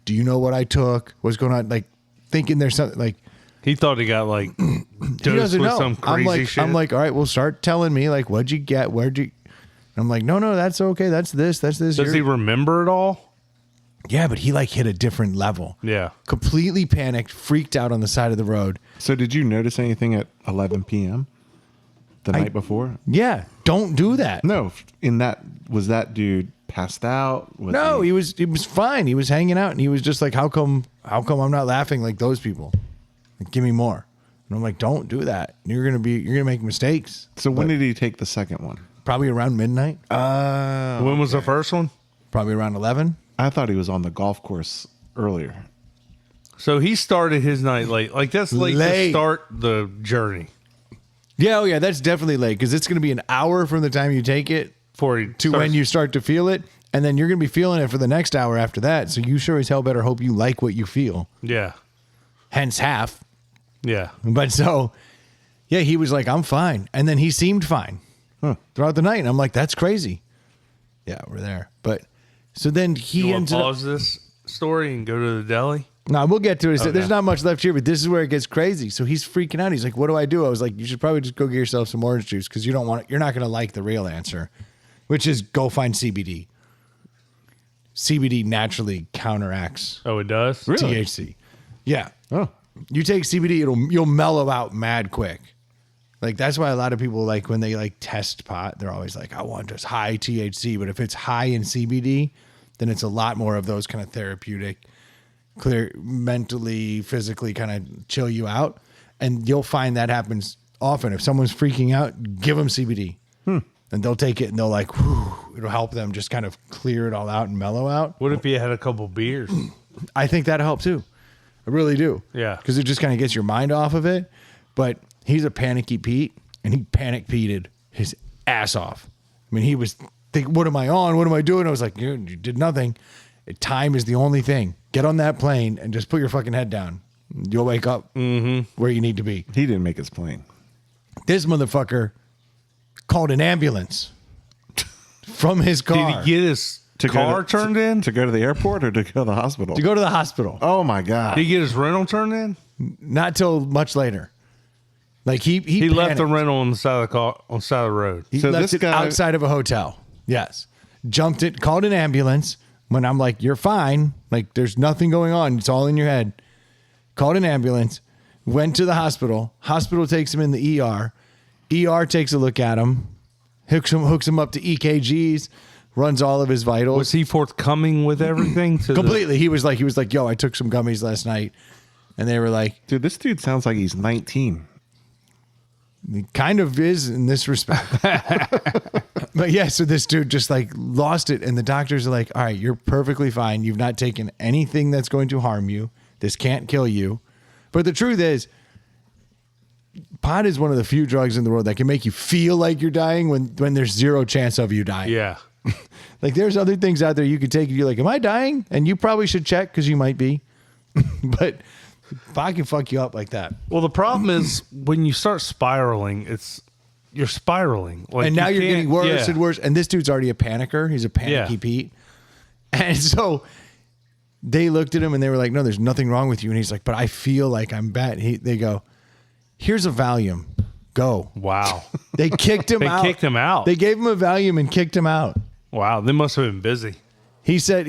do you know what I took? What's going on? Like thinking there's something like, He thought he got like he dosed doesn't with know. some crazy shit. I'm like, all right, well, start telling me, like, what'd you get? Where'd you? I'm like, no, that's okay. That's this. Does You're- he remember it all? Yeah, but he like hit a different level. Yeah. Completely panicked, freaked out on the side of the road. So did you notice anything at 11 p.m. the night before? Yeah, don't do that. No, was that dude passed out? Was No, he was fine. He was hanging out, and he was just like, how come I'm not laughing like those people? Like, give me more. And I'm like, don't do that. You're gonna make mistakes. So when did he take the second one? Probably around midnight. When was the first one? Probably around 11. I thought he was on the golf course earlier. So he started his night late. Like that's late Late. to start the journey. Yeah, yeah, that's definitely late because it's going to be an hour from the time you take it Before he to when you start to feel it, and then you're going to be feeling it for the next hour after that. So you sure as hell better hope you like what you feel. Yeah. Hence half. Yeah. But so, yeah, he was like, I'm fine. And then he seemed fine throughout the night. And I'm like, that's crazy. Yeah, we're there. But so then he You want ended to up. pause this story and go to the deli? No, we'll get to it. Okay. There's not much left here, but this is where it gets crazy. So he's freaking out. He's like, what do I do? I was like, you should probably just go get yourself some orange juice because you're not going to like the real answer, which is go find CBD. CBD naturally counteracts Oh, it does? THC. Yeah. Oh, You take CBD, you'll mellow out mad quick. Like that's why a lot of people like when they like test pot, they're always like, I want just high THC. But if it's high in CBD, then it's a lot more of those kind of therapeutic, clear, mentally, physically kind of chill you out. And you'll find that happens often. If someone's freaking out, give them CBD. And they'll take it and they'll like, whew, it'll help them just kind of clear it all out and mellow out. What if you had a couple beers? I think that'll help too. I really do. Yeah. Because it just kind of gets your mind off of it. But he's a panicky Pete, and he panic Peted his ass off. I mean, he was thinking, what am I on? What am I doing? I was like, you did nothing. Time is the only thing. Get on that plane and just put your fucking head down. You'll wake up where you need to be. he didn't make his plane. This motherfucker called an ambulance from his Did car he get his car turned in? To go to the airport or to go to the hospital? to go to the hospital. Oh my God. Did he get his rental turned in? Not till much later. Like he Left the panicked. rental on the side of the road. He So left this it guy- outside of a hotel. Yes. Jumped it, called an ambulance. When I'm like, you're fine. Like, there's nothing going on. It's all in your head. Called an ambulance. Went to the hospital. Hospital takes him in the ER. ER takes a look at him. Hooks him up to EKGs. Runs all of his vitals. Was he forthcoming with everything? To Completely. He was like, yo, I took some gummies last night. And they were like, Dude, this dude sounds like he's 19. he kind of is in this respect. But yeah, so this dude just like lost it. And the doctors are like, all right, you're perfectly fine. You've not taken anything that's going to harm you. This can't kill you. But the truth is, pot is one of the few drugs in the world that can make you feel like you're dying when there's zero chance of you dying. Yeah. Like there's other things out there you could take. You're like, am I dying? And you probably should check because you might be. But if I can fuck you up like that. Well, the problem is when you start spiraling, you're spiraling. Like And now you're can't- getting worse yeah. and worse. And this dude's already a panicker. He's a panicky Yeah. Pete. And so they looked at him and they were like, no, there's nothing wrong with you. And he's like, but I feel like I'm bad. They go, here's a Valium. Go. Wow. They kicked him They out. kicked him out. They gave him a Valium and kicked him out. Wow. They must have been busy. He said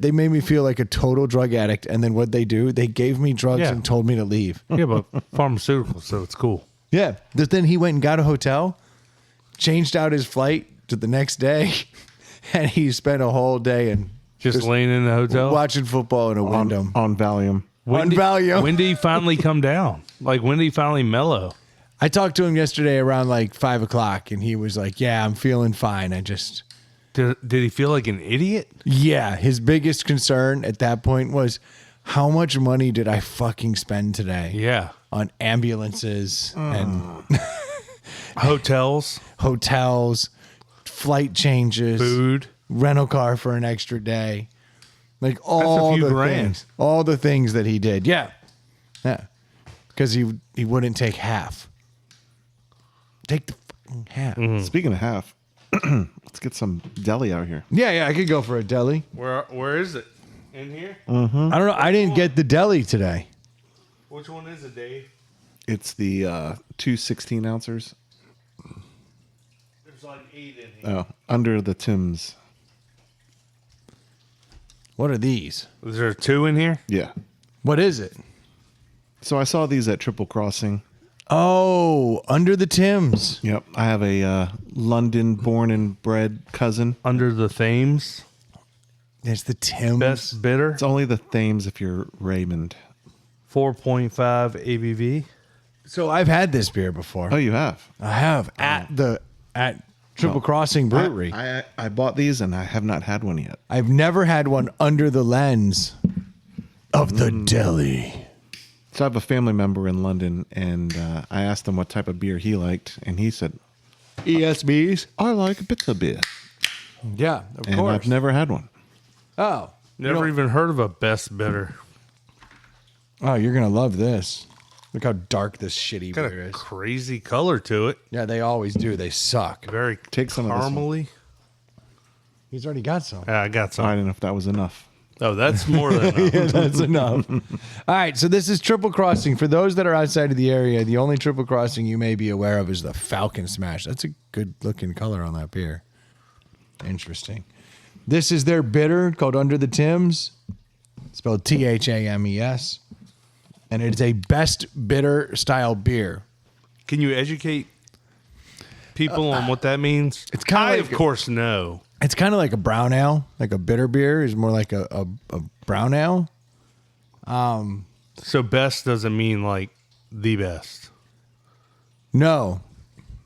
they made me feel like a total drug addict. And then what they do, they gave me drugs Yeah. and told me to leave. Yeah, but pharmaceuticals, so it's cool. Yeah. But then he went and got a hotel, changed out his flight to the next day, and he spent a whole day and Just laying in the hotel. watching football in a on, Wyndham. on Valium. When did- Valium. When did he finally come down? Like when did he finally mellow? I talked to him yesterday around like 5 o'clock, and he was like, yeah, I'm feeling fine. Did he feel like an idiot? Yeah. His biggest concern at that point was, how much money did I fucking spend today Yeah. on ambulances and Hotels, hotels, flight changes, food. rental car for an extra day, like all few the grand. things, all the things that he did. Yeah, because he wouldn't take half. Take the fucking half. Speaking of half, let's get some deli out here. Yeah, I could go for a deli. Where is it? In here? I don't know. I didn't get the deli today. Which one is it, Dave? It's the 2 16 ounces. There's like 8 in here. Oh, under the Tim's. What are these? Is there 2 in here? Yeah. What is it? So I saw these at Triple Crossing. Oh, under the Tims. Yep. I have a London born and bred cousin. Under the Thames. There's the Tims. Best bidder. It's only the Thames if you're Raymond. 4.5 ABV. So I've had this beer before. Oh, you have? I have at Triple Crossing Brewery. I bought these and I have not had one yet. I've never had one under the lens of the deli. So I have a family member in London, and I asked him what type of beer he liked, and he said, ESBs? I like bitter beer. Yeah, of And course. I've never had one. Oh. Never even heard of a best bidder. Oh, you're going to love this. Look how dark this shitty Got beer a is. crazy color to it. Yeah, they always do. They suck. Very Take some of this one. caramely. He's already got some. Yeah, I got some. I didn't know if that was enough. Oh, that's more than enough. Yeah, that's enough. All right, so this is Triple Crossing. For those that are outside of the area, the only Triple Crossing you may be aware of is the Falcon Smash. That's a good looking color on that beer. Interesting. This is their bitter called Under the Tims, spelled THAMES. And it is a best bitter style beer. Can you educate people on what that means? It's kinda I, like of course, know. It's kind of like a brown ale, like a bitter beer is more like a brown ale. So best doesn't mean like the best. No,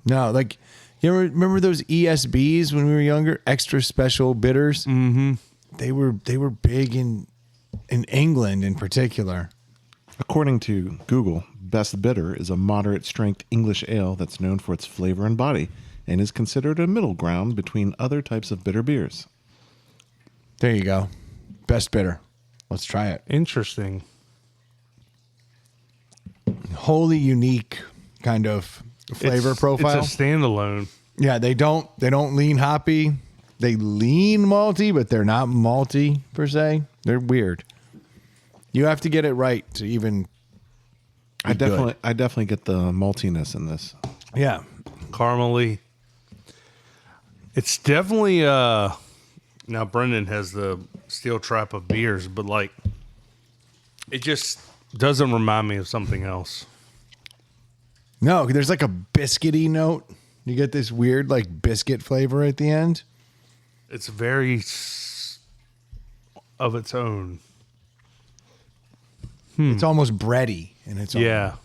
like you remember those ESBs when we were younger, extra special bitters? Mm-hmm. They were big in England in particular. According to Google, Best Bitter is a moderate strength English ale that's known for its flavor and body and is considered a middle ground between other types of bitter beers. There you go, best bitter. Let's try it. Interesting. Wholly unique kind of flavor profile. It's a standalone. Yeah, they don't lean hoppy. They lean malty, but they're not malty per se. They're weird. You have to get it right to even. I definitely get the maltiness in this. Yeah. Caramely. It's definitely now Brendan has the steel trap of beers, but like it just doesn't remind me of something else. No, there's like a biscuity note. You get this weird like biscuit flavor at the end. It's very of its own. It's almost bready in its own. Yeah.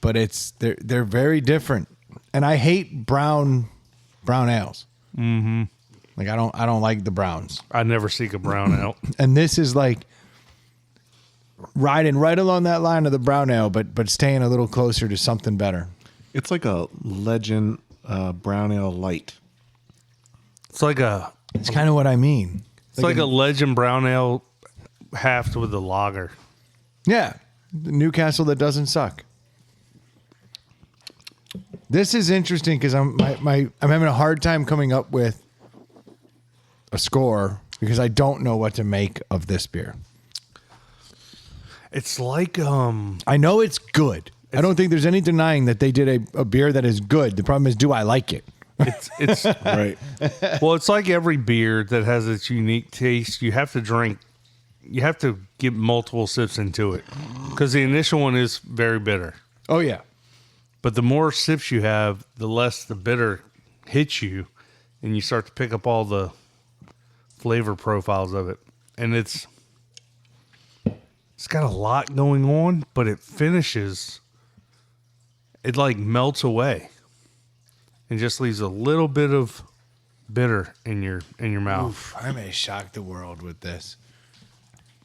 But they're very different. And I hate brown ales. Mm-hmm. Like I don't like the browns. I never seek a brown out. And this is like riding right along that line of the brown ale, but staying a little closer to something better. It's like a Legend Brown Ale Light. It's like a It's kind of what I mean. it's like a Legend Brown Ale halved with a lager. Yeah, the Newcastle that doesn't suck. This is interesting because I'm having a hard time coming up with a score because I don't know what to make of this beer. It's like I know it's good. I don't think there's any denying that they did a beer that is good. The problem is, do I like it? it's Right. well, it's like every beer that has its unique taste. You have to get multiple sips into it because the initial one is very bitter. Oh yeah. But the more sips you have, the less the bitter hits you, and you start to pick up all the flavor profiles of it. And it's got a lot going on, but it finishes, it like melts away and just leaves a little bit of bitter in your mouth. Oof, I may shock the world with this.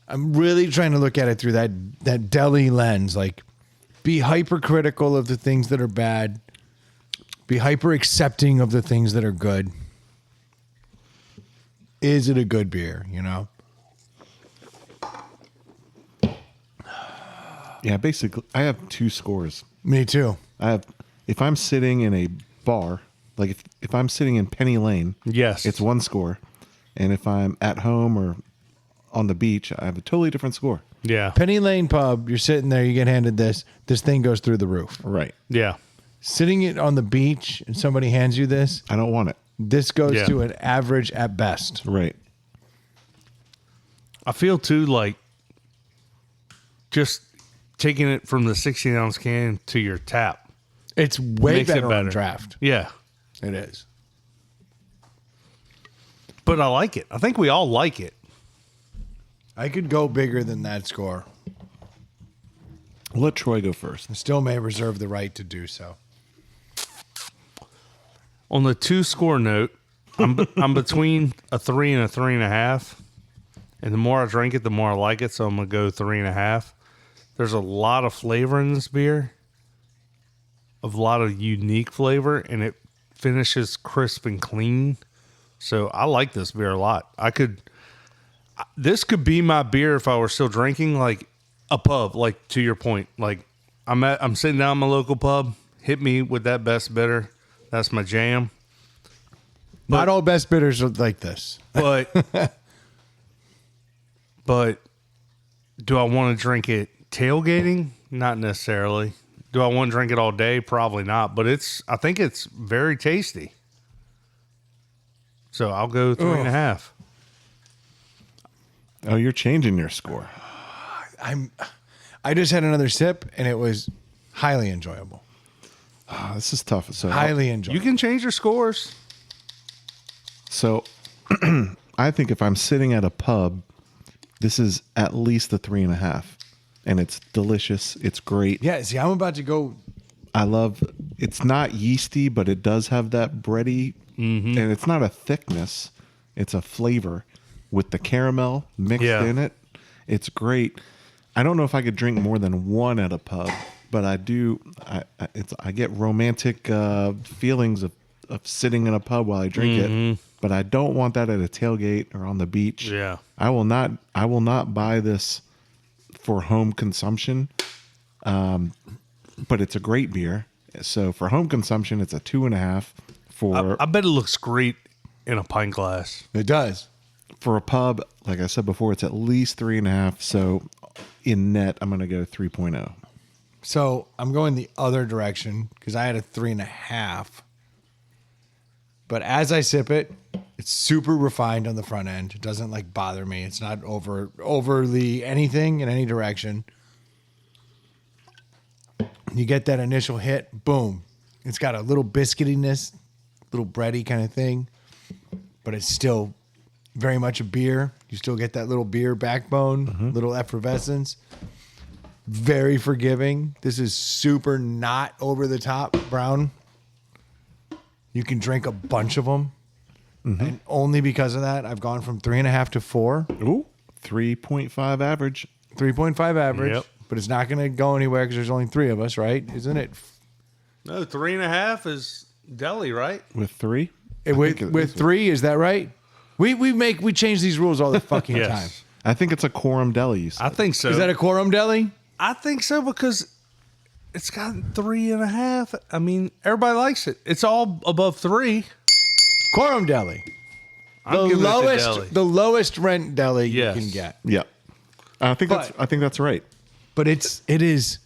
I'm really trying to look at it through that deli lens. Like, be hypercritical of the things that are bad. Be hyper accepting of the things that are good. Is it a good beer? You know. Yeah, basically, I have 2 scores. Me too. If I'm sitting in a bar, like if I'm sitting in Penny Lane, Yes. it's 1 score. And if I'm at home or on the beach, I have a totally different score. Yeah. Penny Lane pub. You're sitting there. You get handed this. This thing goes through the roof. Right. Yeah. Sitting it on the beach and somebody hands you this. I don't want it. This goes Yeah. to an average at best. Right. I feel too like just taking it from the 16-ounce can to your tap. It's way Makes it better on better. draft. Yeah. It is. But I like it. I think we all like it. I could go bigger than that score. We'll let Troy go first. I still may reserve the right to do so. On the 2 score note, I'm between a 3 and a 3.5. And the more I drink it, the more I like it. So I'm going to go 3.5. There's a lot of flavor in this beer, a lot of unique flavor, and it finishes crisp and clean. So I like this beer a lot. This could be my beer if I were still drinking, like a pub, like to your point. Like I'm sitting down in my local pub, hit me with that best bitter. That's my jam. Not all best bitters are like this. But do I want to drink it tailgating? Not necessarily. Do I want to drink it all day? Probably not. But I think it's very tasty. So I'll go 3.5. Oh, you're changing your score. I just had another sip and it was highly enjoyable. Oh, this is tough. So Highly enjoyable. You can change your scores. So I think if I'm sitting at a pub, this is at least a 3.5. And it's delicious. It's great. Yeah, see, I'm about to go. I love it's not yeasty, but it does have that bready, and it's not a thickness, it's a flavor with the caramel mixed in it. It's great. I don't know if I could drink more than 1 at a pub, but I do. I get romantic feelings of sitting in a pub while I drink it, but I don't want that at a tailgate or on the beach. Yeah. I will not buy this for home consumption. But it's a great beer. So for home consumption, it's a 2.5. For I bet it looks great in a pint glass. It does. for a pub, like I said before, it's at least 3.5. So in net, I'm going to go 3.0. So I'm going the other direction because I had a 3.5. But as I sip it, it's super refined on the front end. It doesn't like bother me. It's not overly anything in any direction. You get that initial hit, boom. It's got a little biscuitiness, little bready kind of thing, but it's still very much a beer. You still get that little beer backbone, little effervescence. Very forgiving. This is super not over the top brown. You can drink a bunch of them. And only because of that, I've gone from 3.5 to 4. Ooh, 3.5 average. 3.5 average. Yep. But it's not going to go anywhere because there's only 3 of us, right? Isn't it? No, 3.5 is deli, right? With 3? With 3, is that right? We change these rules all the fucking time. Yes. I think it's a quorum deli. You said. I think so. Is that a quorum deli? I think so because it's got 3.5. I mean, everybody likes it. It's all above 3. Quorum deli. I'm giving it to deli. The lowest rent deli Yes. you can get. Yeah, I think that's right. But it is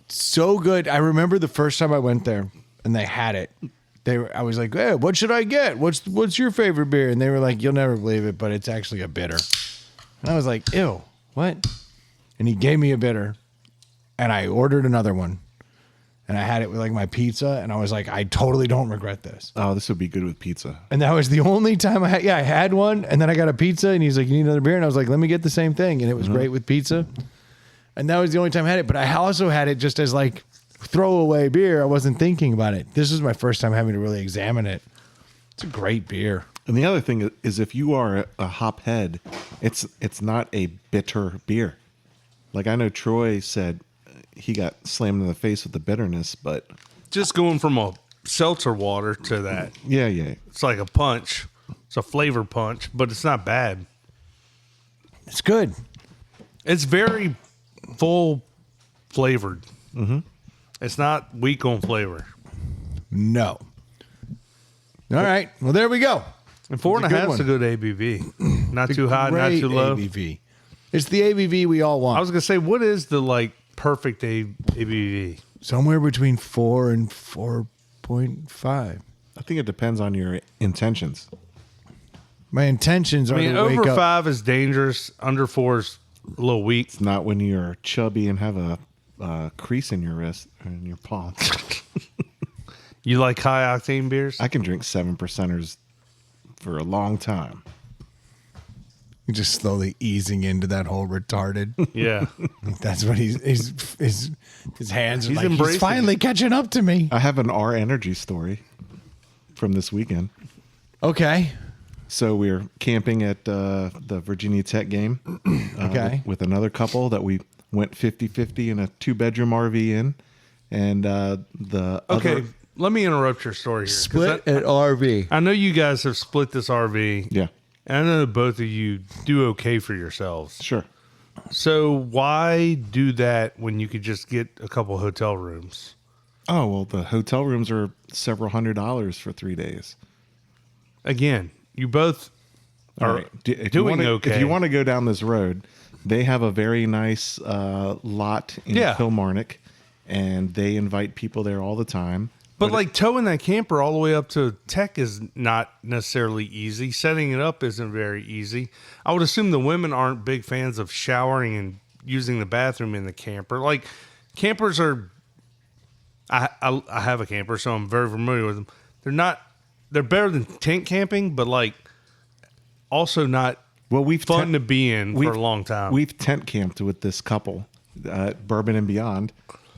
so good. I remember the first time I went there and they had it. I was like, hey, what should I get? What's your favorite beer? And they were like, you'll never believe it, but it's actually a bitter. And I was like, ew, what? And he gave me a bitter, and I ordered another one, and I had it with like my pizza, and I was like, I totally don't regret this. Oh, this would be good with pizza. And that was the only time I had one, and then I got a pizza, and he's like, you need another beer? And I was like, let me get the same thing. And it was great with pizza. And that was the only time I had it. But I also had it just as like throwaway beer. I wasn't thinking about it. This is my first time having to really examine it. It's a great beer. And the other thing is, if you are a hop head, it's not a bitter beer. Like I know Troy said he got slammed in the face with the bitterness, but Just going from a seltzer water to that. yeah. It's like a punch. It's a flavor punch, but it's not bad. It's good. It's very full flavored. Mm-hmm. It's not weak on flavor. No. All right. Well, there we go. And 4.5 is a good ABV. Not too high, not Great too low. ABV. It's the ABV we all want. I was gonna say, what is the like perfect ABV? Somewhere between 4 and 4.5. I think it depends on your intentions. My intentions are I mean, to wake over up. 5 is dangerous. Under 4 is a little weak. It's not when you're chubby and have a crease in your wrist or in your paw. You like high octane beers? I can drink 7%ers for a long time. You're just slowly easing into that whole retarded. Yeah. That's what his hands are He's like. embracing He's finally catching up to me. I have an R Energy story from this weekend. Okay. So we were camping at the Virginia Tech game Okay. with another couple that we went 50-50 in a 2-bedroom RV in. And the Okay. other... Let me interrupt your story here. 'cause Split I, at RV. I know you guys have split this RV. Yeah, And I know both of you do okay for yourselves. sure. So why do that when you could just get a couple hotel rooms? Oh, well, the hotel rooms are several $100s for 3 days. Again, you both All are right. If you doing wanna- okay. If you want to go down this road, they have a very nice lot in Yeah. Kilmarnock, and they invite people there all the time. But like towing that camper all the way up to Tech is not necessarily easy. Setting it up isn't very easy. I would assume the women aren't big fans of showering and using the bathroom in the camper. Like campers are. I have a camper, so I'm very familiar with them. They're better than tent camping, but like also not Well, we've fun tent- to be in for a long time. We've tent camped with this couple, Bourbon and Beyond.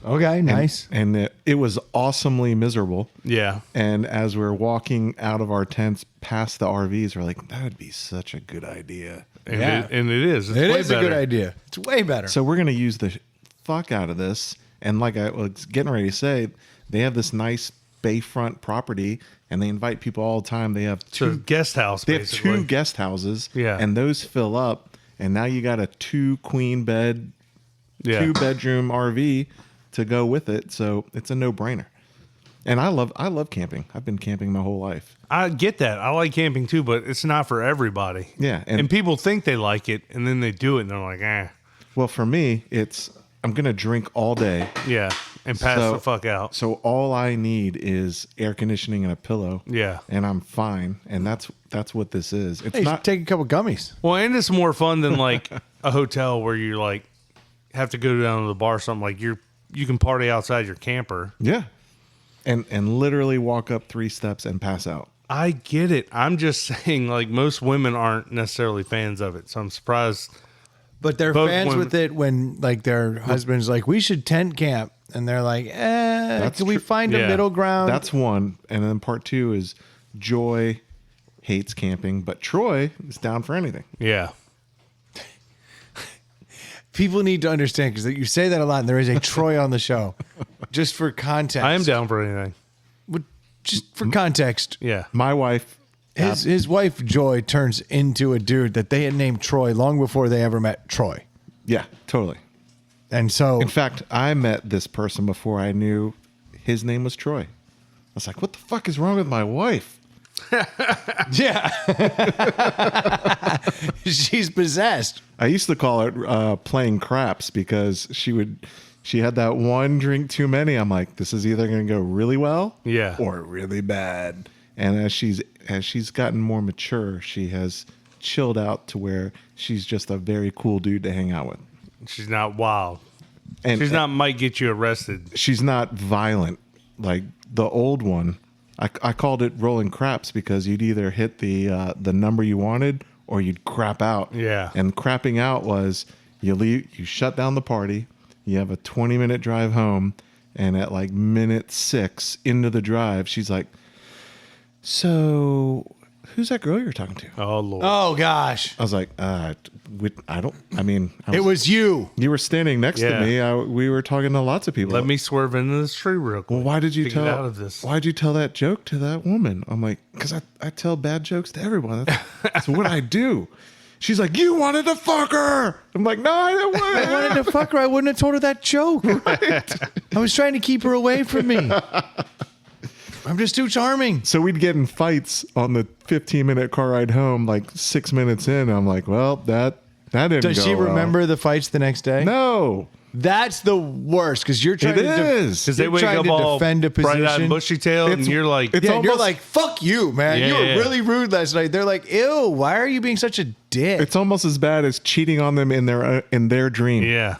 Okay, nice. And it was awesomely miserable. Yeah. And as we're walking out of our tents past the RVs, we're like, that would be such a good idea. And Yeah. it is. It's It way is a good better. idea. It's way better. So we're going to use the fuck out of this. And like I was getting ready to say, they have this nice bayfront property and they invite people all the time. They have It's a two guest house, They have basically. two guest houses. Yeah. And those fill up. And now you got a 2 queen bed, Yeah. 2-bedroom RV to go with it. So it's a no-brainer. And I love camping. I've been camping my whole life. I get that. I like camping too, but it's not for everybody. Yeah, And, and- people think they like it, and then they do it, and they're like, Well, for me, I'm going to drink all day. yeah, and pass So- the fuck out. So all I need is air conditioning and a pillow. Yeah. And I'm fine. And that's what this is. It's Hey, you should not take a couple gummies. Well, and it's more fun than like a hotel where you like have to go down to the bar or something. Like you can party outside your camper. Yeah. And literally walk up 3 steps and pass out. I get it. I'm just saying, like, most women aren't necessarily fans of it, so I'm surprised. But they're Both fans women- with it when like their husband's like, we should tent camp. And they're like, That's can we true. find a Yeah. middle ground? That's one. And then part 2 is Joy hates camping, but Troy is down for anything. Yeah. People need to understand because you say that a lot and there is a Troy on the show. Just for context. I am down for anything. But just for context, Yeah. My wife, his wife Joy turns into a dude that they had named Troy long before they ever met Troy. yeah, totally. And so, In fact, I met this person before I knew his name was Troy. I was like, what the fuck is wrong with my wife? yeah, she's possessed. I used to call it playing craps because she had that one drink too many. I'm like, this is either going to go really well Yeah. or really bad. And as she's gotten more mature, she has chilled out to where she's just a very cool dude to hang out with. She's not wild. And She's not might get you arrested. she's not violent like the old one. I called it rolling craps because you'd either hit the number you wanted or you'd crap out. Yeah. And crapping out was you shut down the party, you have a 20-minute drive home, and at like minute 6 into the drive, she's like, "So, who's that girl you're talking to?" Oh Lord. Oh gosh, I was like, it was you. you were standing next Yeah. to me. We were talking to lots of people. Let me swerve into this tree real quick. Well, why did you to get tell? out of this? Why'd you tell that joke to that woman? I'm like, because I tell bad jokes to everyone. That's what I do. She's like, you wanted to fuck her. I'm like, no, I didn't want I wanted to fuck her. I wouldn't have told her that joke. I was trying to keep her away from me. I'm just too charming. So we'd get in fights on the 15-minute car ride home, like 6 minutes in. I'm like, well, that didn't Does go she well. remember the fights the next day? No, That's the worst because you're trying it to is. Because they You're wake trying up to all defend a bright-eyed position. and bushy-tailed, and It's- you're like, it's yeah, and you're almost- like, fuck you, man. Yeah, You were yeah. really rude last night. They're like, ew, why are you being such a dick? It's almost as bad as cheating on them in their dream. yeah.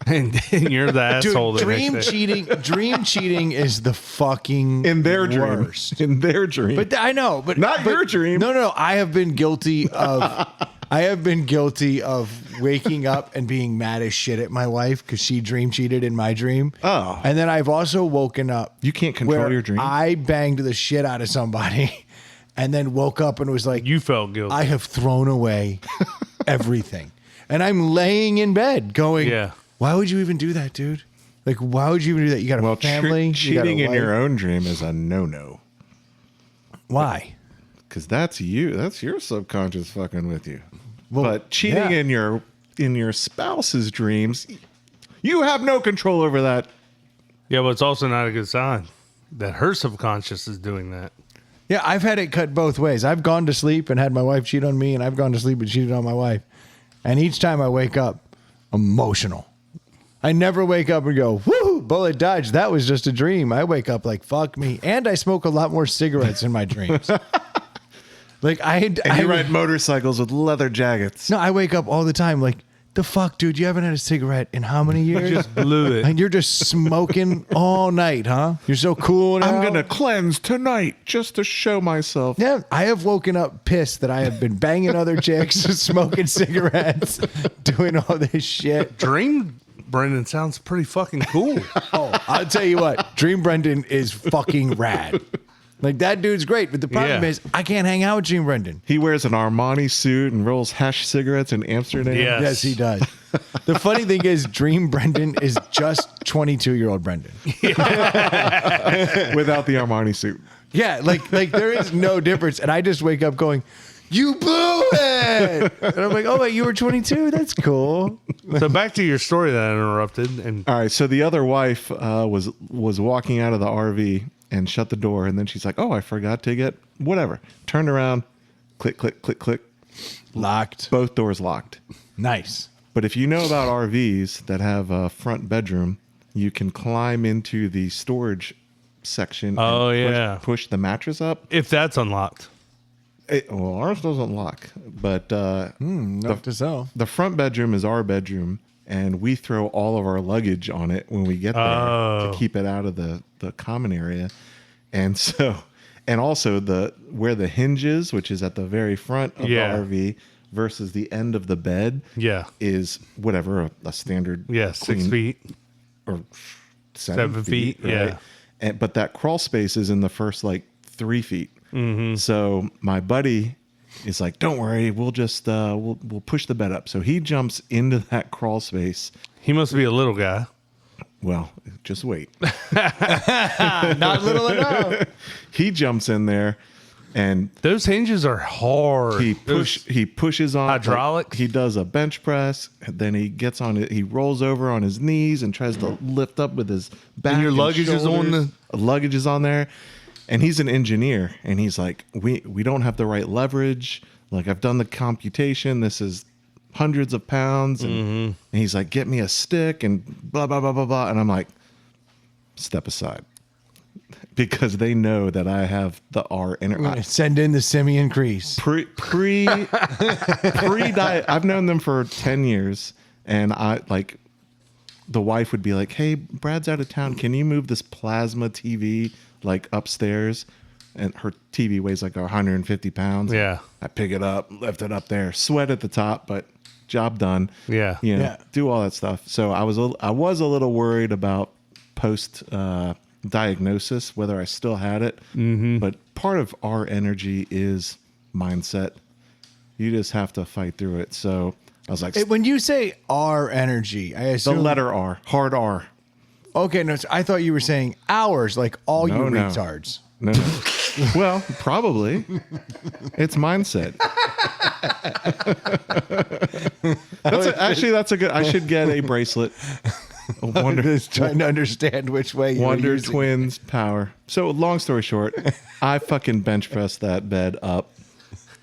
and you're the asshole. Dude, the next day. dream cheating is the fucking In their dream. worst. In their dream. But I know, but Not your dream. No. I have been guilty of. I have been guilty of waking up and being mad as shit at my wife because she dream cheated in my dream. Oh. And then I've also woken up. You can't control where your dream. I banged the shit out of somebody, and then woke up and was like, You felt guilty. I have thrown away everything, and I'm laying in bed going, Yeah. Why would you even do that, dude? Like, why would you even do that? You got a well, family. you got a cheating in wife. your own dream is a no-no. Why? Because that's you. That's your subconscious fucking with you. Well, but cheating yeah. in your spouse's dreams, you have no control over that. yeah, but it's also not a good sign that her subconscious is doing that. Yeah, I've had it cut both ways. I've gone to sleep and had my wife cheat on me, and I've gone to sleep and cheated on my wife. And each time I wake up, emotional. I never wake up and go, woo, bullet dodge. That was just a dream. I wake up like, fuck me. And I smoke a lot more cigarettes in my dreams. Like And you ride motorcycles with leather jackets. No, I wake up all the time like, the fuck, dude, you haven't had a cigarette in how many years? Just blew it. And you're just smoking all night, huh? You're so cool now. I'm going to cleanse tonight just to show myself. Yeah, I have woken up pissed that I have been banging other chicks, smoking cigarettes, doing all this shit. Dream Brendan sounds pretty fucking cool. Oh, I'll tell you what, Dream Brendan is fucking rad. Like, that dude's great, but the problem Yeah. is I can't hang out with Dream Brendan. He wears an Armani suit and rolls hash cigarettes in Amsterdam. Yeah. Yes, he does. The funny thing is, Dream Brendan is just 22-year-old Brendan. Without the Armani suit. Yeah, like there is no difference. And I just wake up going, you blew it. And I'm like, oh, wait, you were 22? That's cool. So back to your story that I interrupted, and All right, so the other wife was walking out of the RV and shut the door, and then she's like, "Oh, I forgot to get whatever." Turned around, click, click, click, click. Locked. Both doors locked. Nice. But if you know about RVs that have a front bedroom, you can climb into the storage section. Oh, and yeah. push the mattress up. if that's unlocked, Well, ours doesn't lock, but Enough to sell. the front bedroom is our bedroom, and we throw all of our luggage on it when we get there Oh. to keep it out of the common area. And so, and also where the hinge is, which is at the very front of Yeah. the RV versus the end of the bed, yeah, is whatever a standard yeah, 6 queen- feet, or 7 feet, yeah. And but that crawl space is in the first like 3 feet. Mm-hmm. So my buddy is like, "Don't worry, we'll just we'll push the bed up." So he jumps into that crawl space. he must be a little guy. Well, just wait. Not little enough. He jumps in there and Those hinges are hard. he pushes on Hydraulic? he does a bench press, then he gets on it, he rolls over on his knees and tries to lift up with his back. And your luggage is on shoulders. Luggage is on there. And he's an engineer and he's like, we don't have the right leverage. Like, I've done the computation. This is hundreds of pounds. And he's like, get me a stick and blah, blah, blah, blah, blah. And I'm like, step aside. Because they know that I have the R in Send in the Simeon Crease. pre diet. I've known them for 10 years. And I like, the wife would be like, hey, Brad's out of town. Can you move this plasma TV like upstairs? And her TV weighs like 150 pounds. Yeah. I pick it up, lift it up there, sweat at the top, but job done. Yeah. You know, Yeah. do all that stuff. So I was a little worried about post diagnosis, whether I still had it. Mm-hmm. But part of our energy is mindset. You just have to fight through it. So I was like, When you say R energy, I the assume letter R, hard R. Okay, no, I thought you were saying ours, like all No, you no. retards. No. Well, probably. It's mindset. That's a good. I should get a bracelet. A I'm just trying to understand which way you Wonder were using it. Twins power. So, long story short, I fucking bench pressed that bed up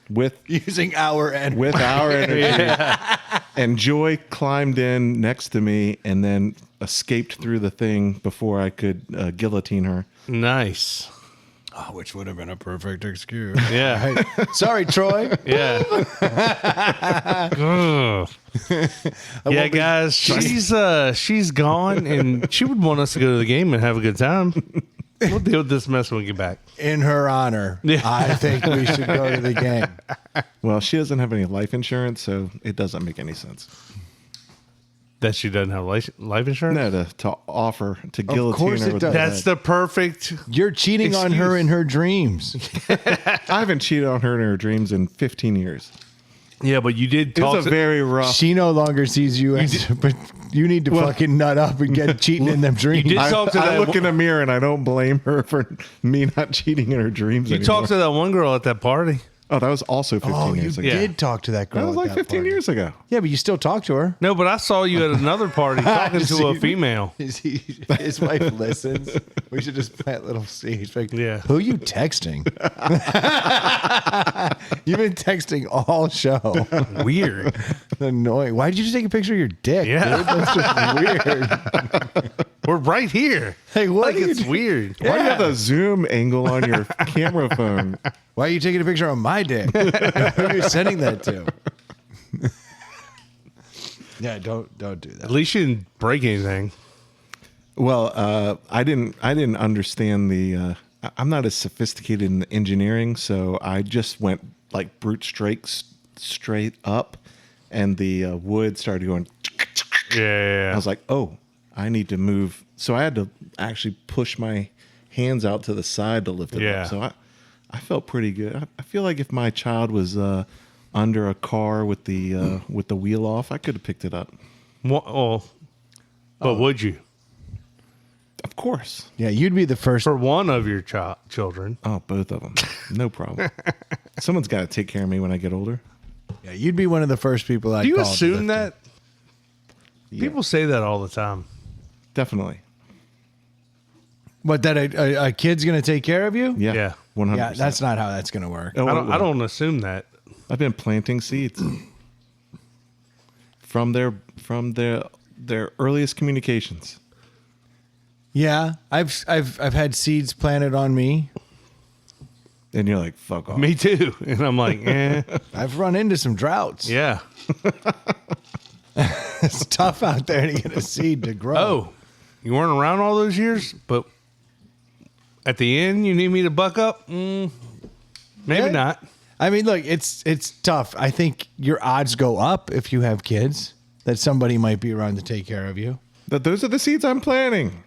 with Using our energy. with our energy. And Joy climbed in next to me and then escaped through the thing before I could guillotine her. Nice. Which would have been a perfect excuse. Yeah. Sorry, Troy. Yeah. Ugh. Yeah, guys, she's gone, and she would want us to go to the game and have a good time. We'll deal with this mess when we get back. In her honor, Yeah. I think we should go to the game. Well, she doesn't have any life insurance, so it doesn't make any sense. That she doesn't have life insurance? No, to offer to guillotine course her it with does. the That's bed. the perfect. You're cheating on her Excuse. in her dreams. I haven't cheated on her in her dreams in 15 years. Yeah, but you did It talk. was a very rough. She no longer sees you as, but you need to fucking nut up and get cheating in them dreams. did talk to I that look in the mirror and I don't blame her for me not cheating in her dreams you anymore. talked to that one girl at that party. Oh, that was also 15 Oh, you years ago. did talk to that girl. That was at like 15 party. years ago. Yeah, but you still talk to her. No, but I saw you at another party talking to a female. His wife listens. We should just plant little seeds. Like, Yeah. Who you texting? You've been texting all show. Weird. Annoying. Why did you just take a picture of your dick? Yeah. Dude? That's just weird. We're right here. Hey, what Like are you it's doing? weird. Why do you have the zoom angle on your camera phone? Why are you taking a picture of my dick? Who are you sending that to? Yeah, don't do At that. least you didn't break anything. Well, I didn't understand the. I'm not as sophisticated in engineering, so I just went like brute straight up, and the wood started going. Yeah. I was like, oh, I need to move. So I had to actually push my hands out to the side to lift it Yeah. up. So I felt pretty good. I feel like if my child was under a car with the wheel off, I could have picked it up. But would you? Of course. Yeah, you'd be the first. For one of your children. Oh, both of them. No problem. Someone's got to take care of me when I get older. Yeah, you'd be one of the first people I Do you call. assume that? People say that all the time. Definitely. What, that a kid's going to take care of you? Yeah. Yeah. 100%. Yeah, that's not how that's going to work. Oh, I don't assume that. I've been planting seeds from their earliest communications. Yeah, I've had seeds planted on me. And you're like, fuck off. Me too. And I'm like, I've run into some droughts. yeah. It's tough out there to get a seed to grow. Oh, you weren't around all those years, but at the end, you need me to buck up? Maybe Yeah. not. I mean, look, it's tough. I think your odds go up if you have kids that somebody might be around to take care of you. Those are the seeds I'm planting.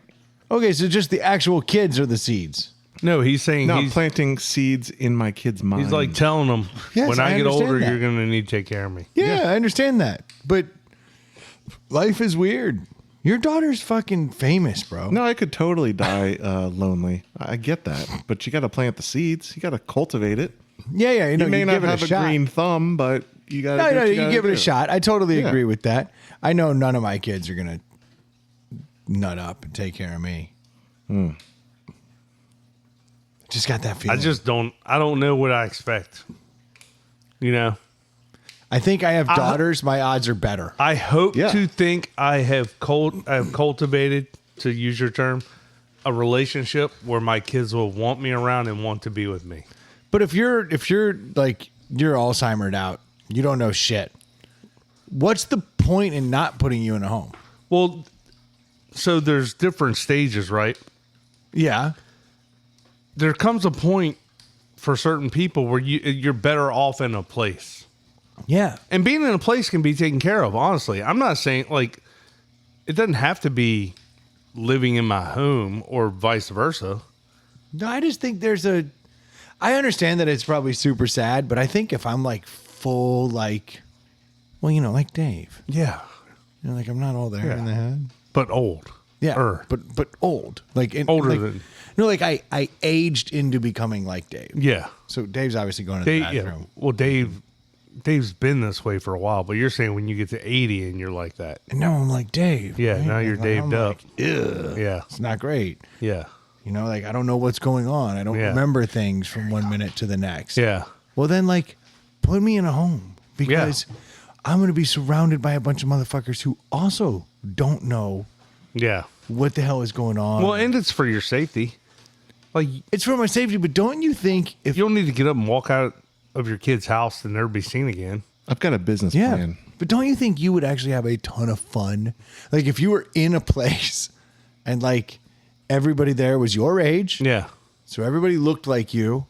Okay, so just the actual kids are the seeds. No, he's saying No, I'm he's planting seeds in my kid's mind. He's like telling them, Yes, when I, I get understand older, that. you're going to need to take care of me. Yeah, I understand that. But life is weird. Your daughter's fucking famous, bro. No, I could totally die lonely. I get that, but you got to plant the seeds. You got to cultivate it. Yeah, yeah. You may not give it have a shot. green thumb, but you got No, to. you give it a shot. I totally Yeah. agree with that. I know none of my kids are gonna nut up and take care of me. Just got that feeling. I don't know what I expect. You know, I think I have daughters. My odds are better. I hope Yeah. to think I have cultivated, to use your term, a relationship where my kids will want me around and want to be with me. But if you're like you're Alzheimer'd out, you don't know shit. What's the point in not putting you in a home? Well, so there's different stages, right? Yeah. There comes a point for certain people where you're better off in a place. Yeah. And being in a place can be taken care of, honestly. I'm not saying, like, it doesn't have to be living in my home or vice versa. No, I just think I understand that it's probably super sad, but I think if I'm like full, like, well, like Dave, Yeah. like I'm not all there in the head. But old. Yeah. But old. Like Older like, than- No, like I aged into becoming like Dave. Yeah. So Dave's obviously going to the Dave, yeah. bathroom. Well, Dave's been this way for a while, but you're saying when you get to 80 and you're like that. And now I'm like Dave. Yeah, right? now you're Like, Daved I'm up. like, ugh, Yeah. it's not great. Yeah. Like I don't know what's going on. I don't Yeah. remember things from 1 minute to the next. Yeah. Well, then like put me in a home because I'm going to be surrounded by a bunch of motherfuckers who also don't know Yeah. what the hell is going on. Well, and it's for your safety. Like, it's for my safety, but don't you think if you don't need to get up and walk out of your kid's house and never be seen again. I've got a business yeah, plan. but don't you think you would actually have a ton of fun? Like if you were in a place and like everybody there was your age, Yeah. so everybody looked like you,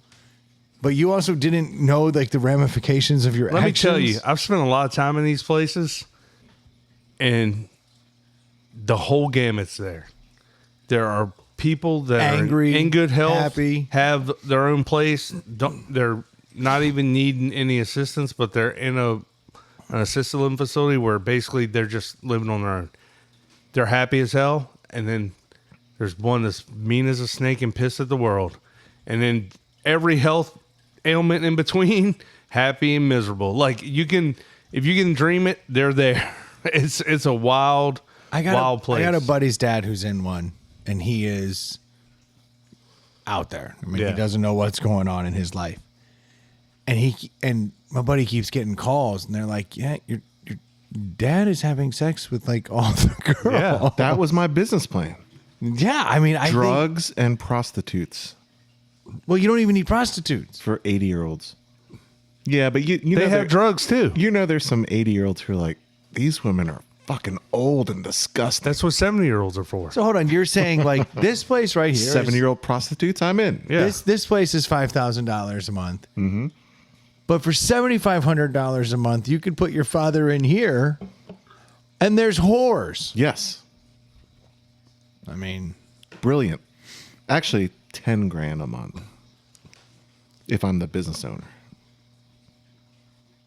but you also didn't know like the ramifications of your Let actions. me tell you, I've spent a lot of time in these places, and the whole gamut's there. There are people that Angry, are in good health, happy. have their own place. They're not even needing any assistance, but they're in an assisted living facility where basically they're just living on their own. They're happy as hell, and then there's one that's mean as a snake and pissed at the world, and then every health ailment in between, happy and miserable. Like if you can dream it, they're there. It's a wild place. I got a buddy's dad who's in one, and he is out there. I mean, Yeah. he doesn't know what's going on in his life, and my buddy keeps getting calls, and they're like, "Yeah, your dad is having sex with like all the girls." Yeah, That was my business plan. Yeah, I mean, I think, Drugs and prostitutes well, you don't even need prostitutes. for 80-year-olds. Yeah, but you They know have there- drugs too. You know, there's some 80-year-olds who are like, these women are fucking old and disgusting. That's what 70-year-olds are for. So hold on, you're saying like this place right here, 7-year-old prostitutes, I'm in. Yeah. this place is $5,000 a month. Mm-hmm. But for $7,500 a month, you could put your father in here, and there's whores. Yes. I mean, Brilliant. Actually, 10 grand a month if I'm the business owner.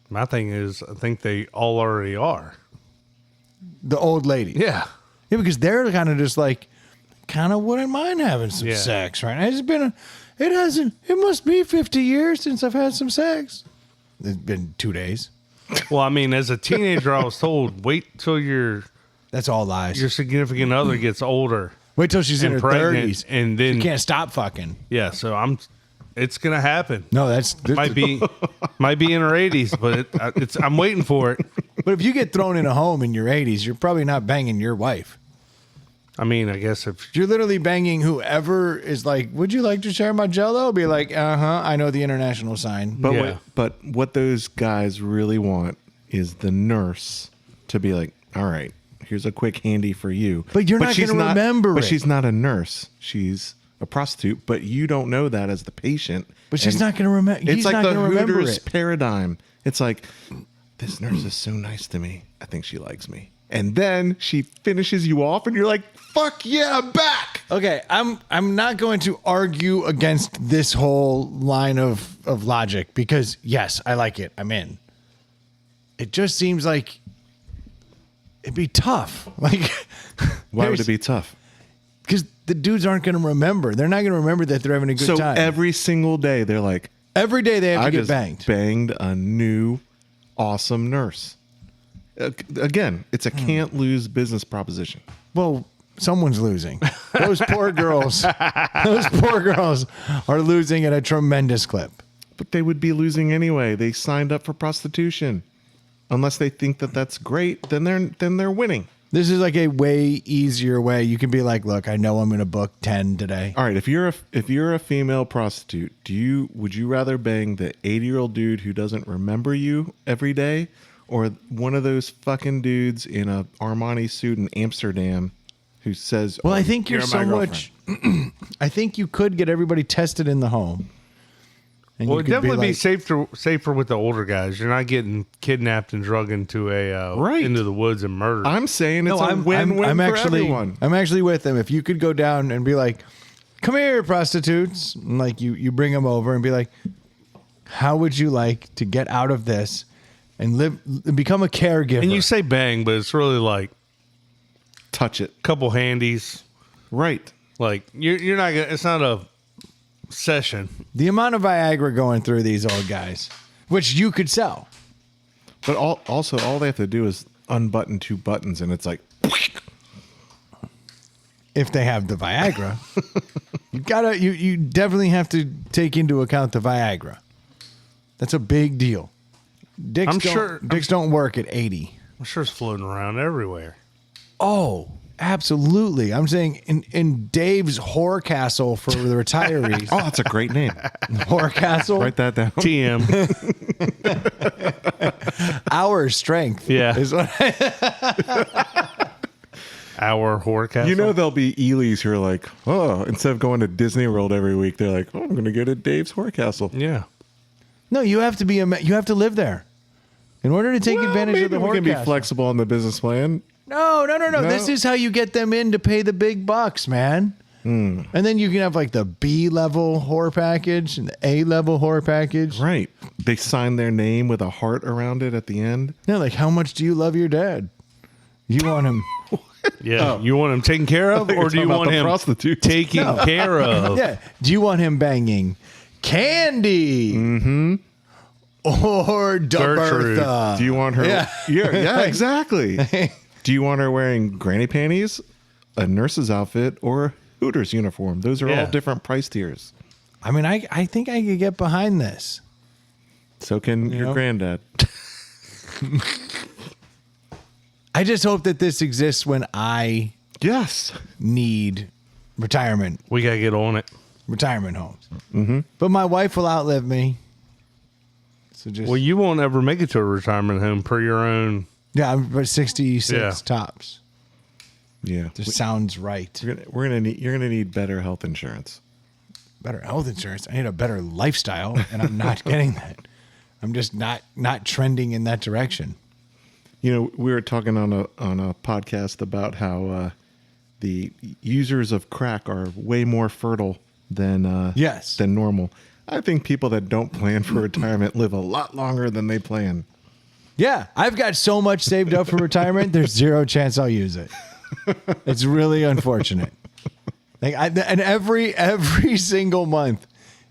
My thing is, I think they all already are. the old lady. Yeah. Yeah, because they're kind of just like, kind of wouldn't mind having some Yeah. sex, right? It must be 50 years since I've had some sex. It's been 2 days. Well, I mean, as a teenager, I was told, wait till your That's all lies. significant other gets older. Wait till she's in and her pregnant, 30s. and then You can't stop fucking. yeah. So it's gonna happen. No, that's Might be in her 80s, but I'm waiting for it. But if you get thrown in a home in your 80s, you're probably not banging your wife. I mean, I guess if You're literally banging whoever is like, would you like to share my jello? Be like, I know the international sign. But Yeah. what those guys really want is the nurse to be like, all right, here's a quick handy for you. But you're not she's gonna remember But it. she's not a nurse. She's a prostitute. But you don't know that as the patient. But she's And not going to remember. It's He's like not the going to remember Hooters it. paradigm. It's like, this nurse is so nice to me. I think she likes me. And then she finishes you off, and you're like, fuck yeah, I'm back. Okay, I'm not going to argue against this whole line of logic because yes, I like it. I'm in. It just seems like it'd be tough. Like, Why would it be tough? Because the dudes aren't going to remember. They're not going to remember that they're having a good So time. every single day, they're like, Every day they have I to get just banged. banged a new awesome nurse. Again, it's a can't lose business proposition. Well, someone's losing. Those poor girls. Those poor girls are losing at a tremendous clip. But they would be losing anyway. They signed up for prostitution. Unless they think that that's great, then they're winning. This is like a way easier way. You can be like, look, I know I'm going to book 10 today. All right, if you're a female prostitute, would you rather bang the 80-year-old dude who doesn't remember you every day, or one of those fucking dudes in a Armani suit in Amsterdam who says, Well, "Oh, I think you're my so much. I think you could get everybody tested in the home. And Well, you it'd could definitely be like, safer with the older guys. You're not getting kidnapped and drugged into Right. into the woods and murdered. I'm saying it's a win-win I'm for actually, everyone." I'm actually with them. If you could go down and be like, come here, prostitutes. And like you bring them over and be like, how would you like to get out of this and become a caregiver? and you say bang, but it's really like Touch it. a couple handies. Right. Like you're not gonna. It's not a session. the amount of Viagra going through these old guys, which you could sell. But also all they have to do is unbutton 2 buttons and it's like, If they have the Viagra, you definitely have to take into account the Viagra. That's a big deal. Dicks don't work at 80. I'm sure it's floating around everywhere. Oh, absolutely. I'm saying in Dave's Whore Castle for the retirees. oh, that's a great name. Whore Castle. Write that down. TM. Our strength. Yeah. Is what Our whore castle. You know there'll be Eelies who are like, oh, instead of going to Disney World every week, they're like, oh, I'm going to go to Dave's Horror Castle. Yeah. No, you have to be you have to live there in order to take advantage maybe of the we Whore can be Castle. flexible on the business plan. No. No? This is how you get them in to pay the big bucks, man. And then you can have like the B level whore package and the A level whore package. Right. They sign their name with a heart around it at the end. Yeah, like how much do you love your dad? You want him? Yeah. You want him taken care of, think or you're do you talking about want the him prostitutes. taken care of? Yeah. Do you want him banging Candy? Mm-hmm. Or Gertrude. Bertha? Do you want her? Yeah. Yeah, exactly. Do you want her wearing granny panties, a nurse's outfit, or a Hooters uniform? Those are Yeah. all different price tiers. I mean, I think I could get behind this. So can your know? granddad. I just hope that this exists when I Yes. need retirement We gotta get on it. homes. Mm-hmm. But my wife will outlive me. So just Well, you won't ever make it to a retirement home per your own. yeah, I'm about 66 Yeah. tops. Yeah. Just sounds right. You're gonna need better health insurance. Better health insurance. I need a better lifestyle, and I'm not getting that. I'm just not trending in that direction. You know, we were talking on a podcast about how the users of crack are way more fertile than Yes. than normal. I think people that don't plan for retirement live a lot longer than they plan. Yeah, I've got so much saved up for retirement. There's zero chance I'll use it. It's really unfortunate. Like and every single month,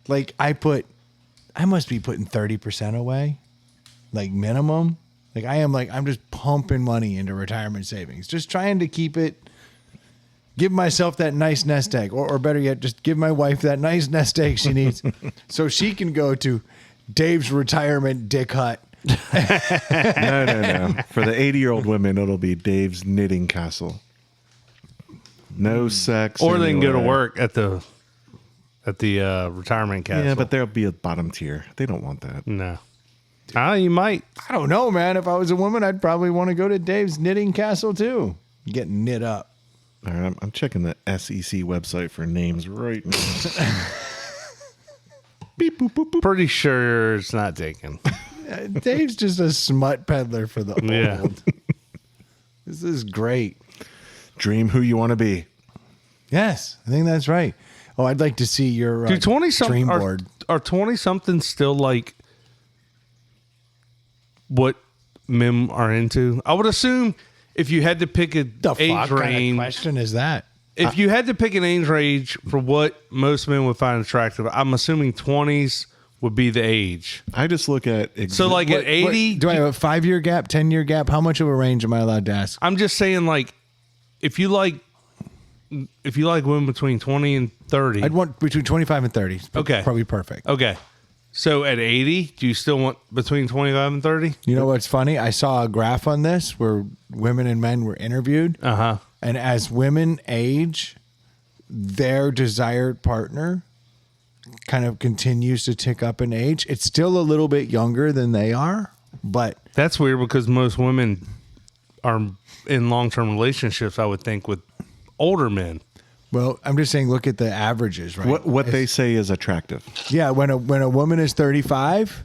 like I must be putting 30% away, like minimum. Like I'm just pumping money into retirement savings, just trying to give myself that nice nest egg, or better yet, just give my wife that nice nest egg she needs, so she can go to Dave's retirement dick hut. No. For the 80-year-old women, it'll be Dave's knitting castle. No sex. Or they can go to anywhere. work at the retirement castle. Yeah, but there'll be a bottom tier. They don't want that. no. You might. I don't know, man. If I was a woman, I'd probably want to go to Dave's knitting castle too. Get knit up. All right, I'm checking the SEC website for names right now. Beep, boop, boop, boop. Pretty sure it's not taken. Dave's just a smut peddler for the old. Yeah. This is great. Dream who you want to be. Yes, I think that's right. Oh, I'd like to see your Do 20 dream something board. are 20 something still like what men are into? I would assume if you had to pick a The age fuck kind of range, question is that? if you had to pick an age range for what most men would find attractive, I'm assuming 20s would be the age. I just look at So like at 80, Do I have a 5-year gap, 10-year gap? How much of a range am I allowed to ask? I'm just saying like if you like women between 20 and 30. I'd want between 25 and 30. Okay. Probably perfect. Okay. So at 80, do you still want between 25 and 30? You know what's funny? I saw a graph on this where women and men were interviewed. Uh-huh. And as women age, their desired partner kind of continues to tick up in age. It's still a little bit younger than they are, but That's weird because most women are in long-term relationships, I would think, with older men. well, I'm just saying look at the averages, right? what they say is attractive. Yeah, when a woman is 35,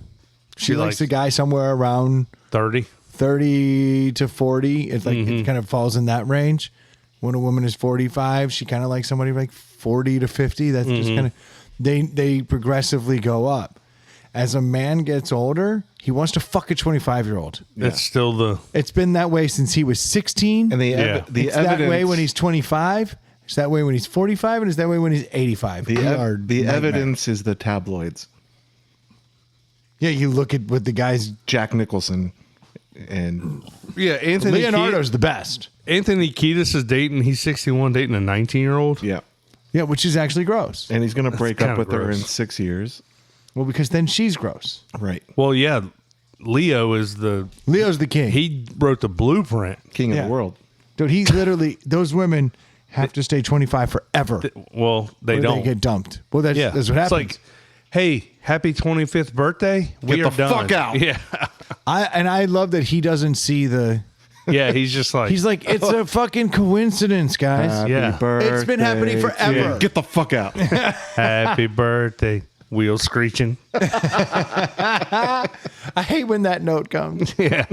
she likes likes- a guy somewhere around 30. 30 to 40. It's like it kind of falls in that range. When a woman is 45, she kind of likes somebody like 40 to 50. That's just kind of they progressively go up. As a man gets older, he wants to fuck a 25-year-old. That's still the It's been that way since he was 16. And the Yeah. the it's evidence that way when he's 25. It's that way when he's 45, and it's that way when he's 85. the, They ev- are the nightmares. evidence is the tabloids. Yeah, you look at what the guys. Jack Nicholson and Anthony Leonardo's the best. Anthony Kiedis is dating. He's 61, dating a 19-year-old. yeah, Yeah, which is actually gross. and he's gonna break up kinda with her in gross. 6 years. Well, because then she's gross. Right, Well, yeah, Leo is Leo's the king. he wrote the blueprint. king of Yeah. the world. Dude, he's literally those women have to stay 25 forever. Well, they or don't. They get dumped. Well, that's, Yeah, that's what it's happens. like, hey, happy 25th birthday. We Get are the done. fuck out. Yeah, I love that he doesn't see the. yeah. He's just like He's like, it's a fucking coincidence, guys. Happy Yeah. birthday It's been happening to forever. you. Get the fuck out. happy birthday, wheel screeching. I hate when that note comes. Yeah,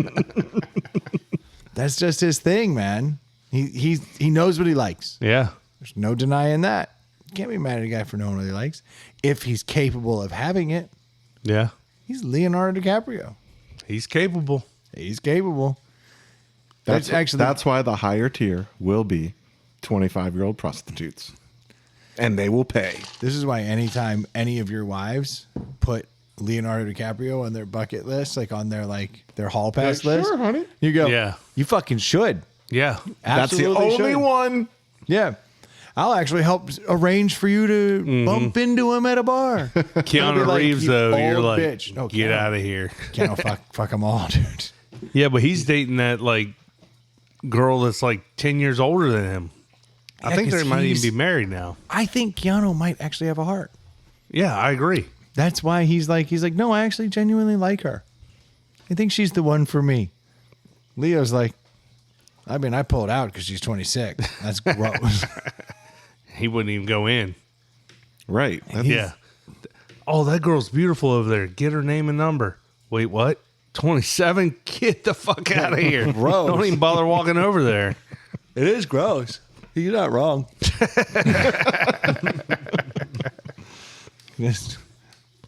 That's just his thing, man. He knows what he likes. yeah, There's no denying that. You can't be mad at a guy for knowing what he likes if he's capable of having it. yeah. He's Leonardo DiCaprio. He's capable. He's capable. That's why the higher tier will be 25-year-old prostitutes, and they will pay. This is why anytime any of your wives put Leonardo DiCaprio on their bucket list, like on their hall pass Like, list, "Sure, honey." you go, Yeah. you fucking should. Yeah, That's the Absolutely only should. one. Yeah. I'll actually help arrange for you to bump into him at a bar. Keanu like, Reeves "You though. You're old like, bitch." No, get Keanu. out of here. Can't fuck them all, dude. Yeah, but he's dating that like girl that's like 10 years older than him. I Yeah, think 'cause they might he's- even be married now. I think Keanu might actually have a heart. Yeah, I agree. That's why he's like, no, I actually genuinely like her. I think she's the one for me. Leo's like, I mean, I pulled out because she's 26. That's gross. He wouldn't even go in. Right. That's- Yeah. Oh, that girl's beautiful over there. Get her name and number. Wait, what? 27? Get the fuck out of here. Gross. Don't even bother walking over there. It is gross. You're not wrong.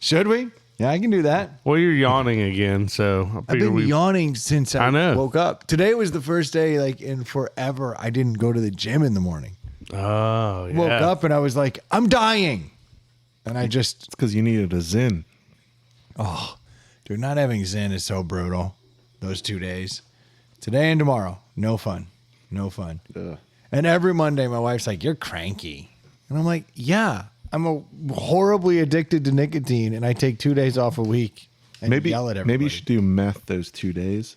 Should we? Yeah, I can do that. Well, you're yawning again, so I I've figure been we. yawning since I know. woke up. Today was the first day, like in forever, I didn't go to the gym in the morning. Oh, yeah. Woke up and I was like, I'm dying. And I just, It's because you needed a Zyn. dude, not having Zen is so brutal. Those 2 days. Today and tomorrow. No fun. No fun. Ugh. And every Monday, my wife's like, you're cranky. And I'm like, yeah, I'm horribly addicted to nicotine and I take 2 days off a week and Maybe yell at everybody. maybe you should do meth those 2 days.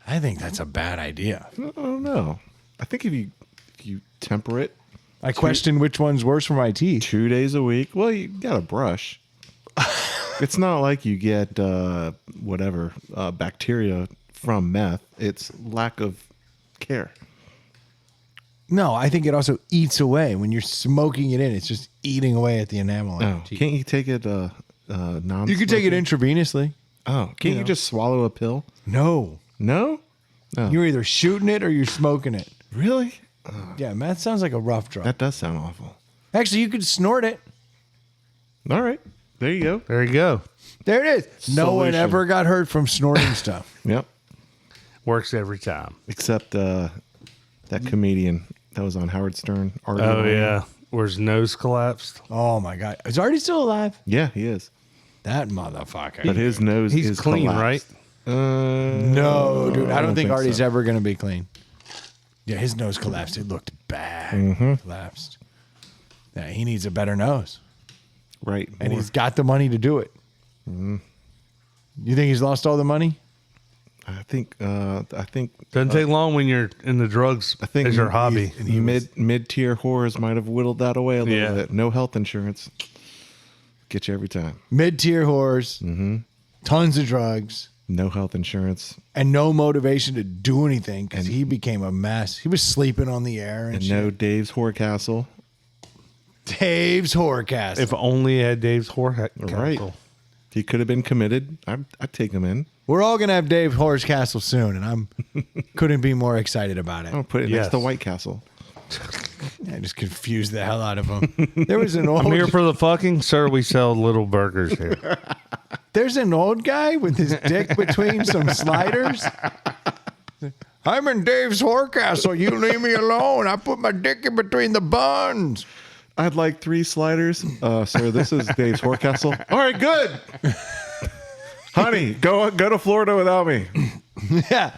I think that's a bad idea. I don't know. I think if you temper it I question which one's worse for my teeth. 2 days a week, well, you got to brush. It's not like you get bacteria from meth. It's lack of care. No, I think it also eats away. When you're smoking it in, it's just eating away at the enamel. on your Oh, teeth. can't you take it non? You could take it intravenously. Oh, can't you know. just swallow a pill? No. No. Oh, You're either shooting it or you're smoking it. really? Yeah, man, that sounds like a rough drug. That does sound awful. Actually, you could snort it. All right. There you go. There you go. There it is. No one Solution. ever got hurt from snorting stuff. Yep. Works every time. Except that comedian that was on Howard Stern. Artie Oh, Lang. yeah. Where his nose collapsed. Oh my God. Is Artie still alive? Yeah, he is. That motherfucker. But his nose He's is clean, collapsed. No, dude. I don't think Artie's so. ever going to be clean. Yeah, his nose collapsed. It looked bad. Mm-hmm. Collapsed. Yeah, he needs a better nose. Right. And more. he's got the money to do it. Mm-hmm. You think he's lost all the money? I think Doesn't take long when you're in the drugs I think as your hobby. mid-tier whores might have whittled that away a little Yeah. bit. No health insurance. Get you every time. Mid-tier whores, Mm-hmm. tons of drugs, No health insurance and no motivation to do anything because he became a mess. He was sleeping on the air and, and shit. no Dave's Horror Castle. Dave's Horrorcast. If only had Dave's Horror Right. Castle. He could have been committed. I'd take him in. We're all gonna have Dave's Horror Castle soon, and I'm couldn't be more excited about it. I'll put it Yes. next to White Castle. I just confused the hell out of him. There was an old I'm here for the fucking, sir. We sell little burgers here. There's an old guy with his dick between some sliders. I'm in Dave's Horcastle. You leave me alone. I put my dick in between the buns. I'd like 3 sliders. Sir, this is Dave's Horror Castle. All right, good. Honey, go to Florida without me. Yeah,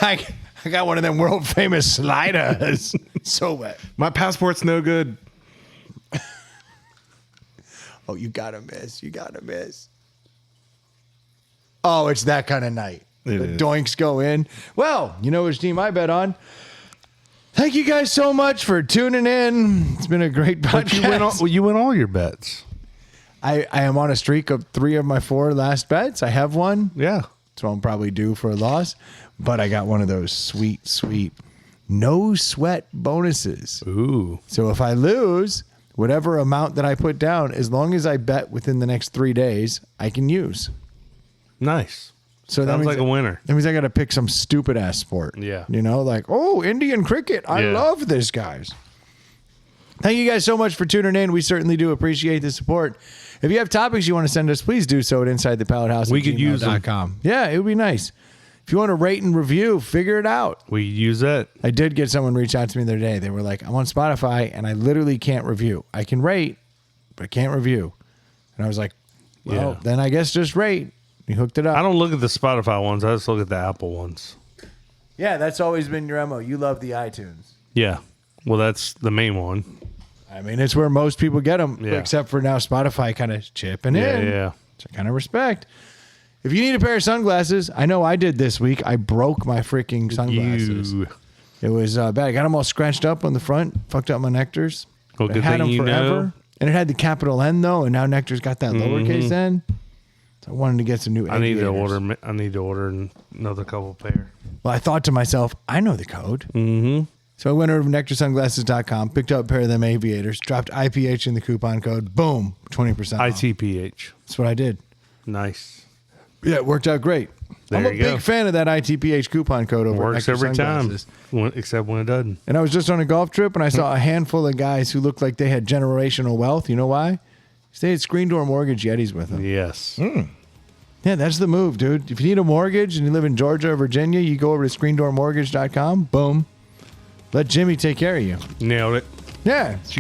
I got one of them world famous sliders. So wet. My passport's no good. Oh, you gotta miss. You gotta miss. Oh, it's that kind of night. It The is. doinks go in. Well, you know which team I bet on. Thank you guys so much for tuning in. It's been a great But podcast. you win all your bets. I am on a streak of 3 of my 4 last bets. I have one. Yeah. So I'm probably due for a loss. But I got one of those sweet, sweet, no sweat bonuses. Ooh. So if I lose, whatever amount that I put down, as long as I bet within the next 3 days, I can use. Nice. So that Sounds means like a winner. That means I got to pick some stupid ass sport. Yeah. You know, like, oh, Indian cricket. I Yeah. love this, guys. Thank you guys so much for tuning in. We certainly do appreciate the support. If you have topics you want to send us, please do so at InsideThePalletHouse. We could use them. Yeah, it would be nice. If you want to rate and review, figure it out. We use that. I did get someone reach out to me the other day. They were like, I'm on Spotify and I literally can't review. I can rate, but I can't review. And I was like, well, Yeah. then I guess just rate. You hooked it up. I don't look at the Spotify ones. I just look at the Apple ones. Yeah, that's always been your MO. You love the iTunes. Yeah. Well, that's the main one. I mean, it's where most people get them, Yeah. except for now Spotify kind of chipping Yeah, in. yeah. Which I kind of respect. If you need a pair of sunglasses, I know I did this week. I broke my freaking sunglasses. You. It was bad. I got them all scratched up on the front, fucked up my nectars. Well, I good had thing them you know. And it had the capital N though, and now Nectar's got that lowercase N. So I wanted to get some new. I need to aviators. order another couple pair. Well, I thought to myself, I know the code. Mm-hmm. So I went over to nectarsunglasses.com, picked up a pair of them aviators, dropped IPH in the coupon code. Boom, 20% off. ITPH. That's what I did. Nice. Yeah, it worked out great. There I'm a you go. big fan of that ITPH coupon code over at Works Nectar every time, Sunglasses. except when it doesn't. And I was just on a golf trip and I saw a handful of guys who looked like they had generational wealth. You know why? 'Cause they had screen door mortgage Yetis with them. Yes. Yeah, that's the move, dude. If you need a mortgage and you live in Georgia or Virginia, you go over to screendoormortgage.com. Boom. Let Jimmy take care of you. Nailed it. Yeah. Did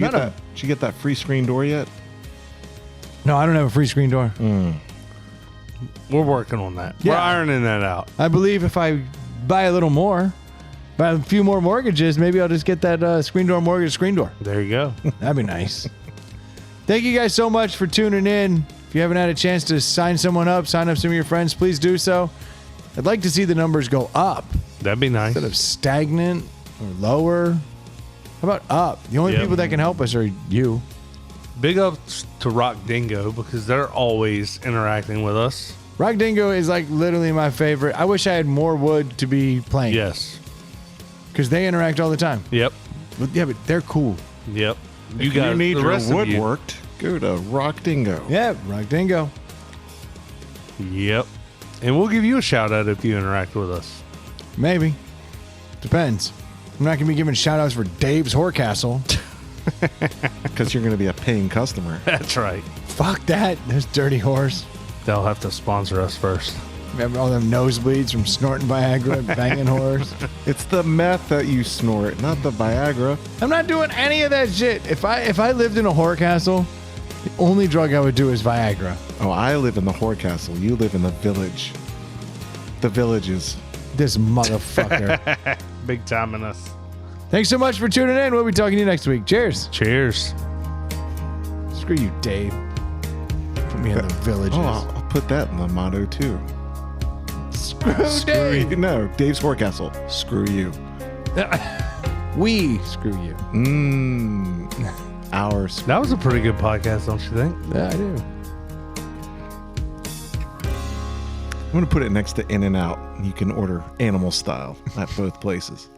you get that free screen door yet? No, I don't have a free screen door. We're working on that. Yeah. We're ironing that out. I believe if I buy a little more, buy a few more mortgages, maybe I'll just get that screen door mortgage screen door. There you go. That'd be nice. Thank you guys so much for tuning in. If you haven't had a chance to sign someone up, sign up some of your friends, please do so. I'd like to see the numbers go up That'd be nice. instead of stagnant or lower. How about up? The only Yep. people that can help us are you. Big ups to Rock Dingo because they're always interacting with us. Rock Dingo is like literally my favorite. I wish I had more wood to be playing. Yes. Because they interact all the time. Yep. But yeah, but they're cool. Yep. You If guys, you need the your rest of wood you- worked, go to Rock Dingo. Yeah, Rock Dingo. Yep. And we'll give you a shout out if you interact with us. Maybe. Depends. I'm not going to be giving shout outs for Dave's Horcastle. Because you're going to be a paying customer. That's right. Fuck that. There's Dirty Horse. They'll have to sponsor us first. Remember all them nosebleeds from snorting Viagra, banging horse. It's the meth that you snort, not the Viagra. I'm not doing any of that shit. If I lived in a whore castle, the only drug I would do is Viagra. Oh, I live in the whore castle. You live in the village. The villages. This motherfucker. Big time in us. Thanks so much for tuning in. We'll be talking to you next week. Cheers. Cheers. Screw you, Dave. Put me in the villages. Oh, I'll put that in the motto too. Screw Screw Dave. you. No, Dave's whore castle. Screw you. We screw you. Our That was a pretty good podcast, don't you think? Yeah, I do. I'm going to put it next to In-N-Out. You can order animal style at both places.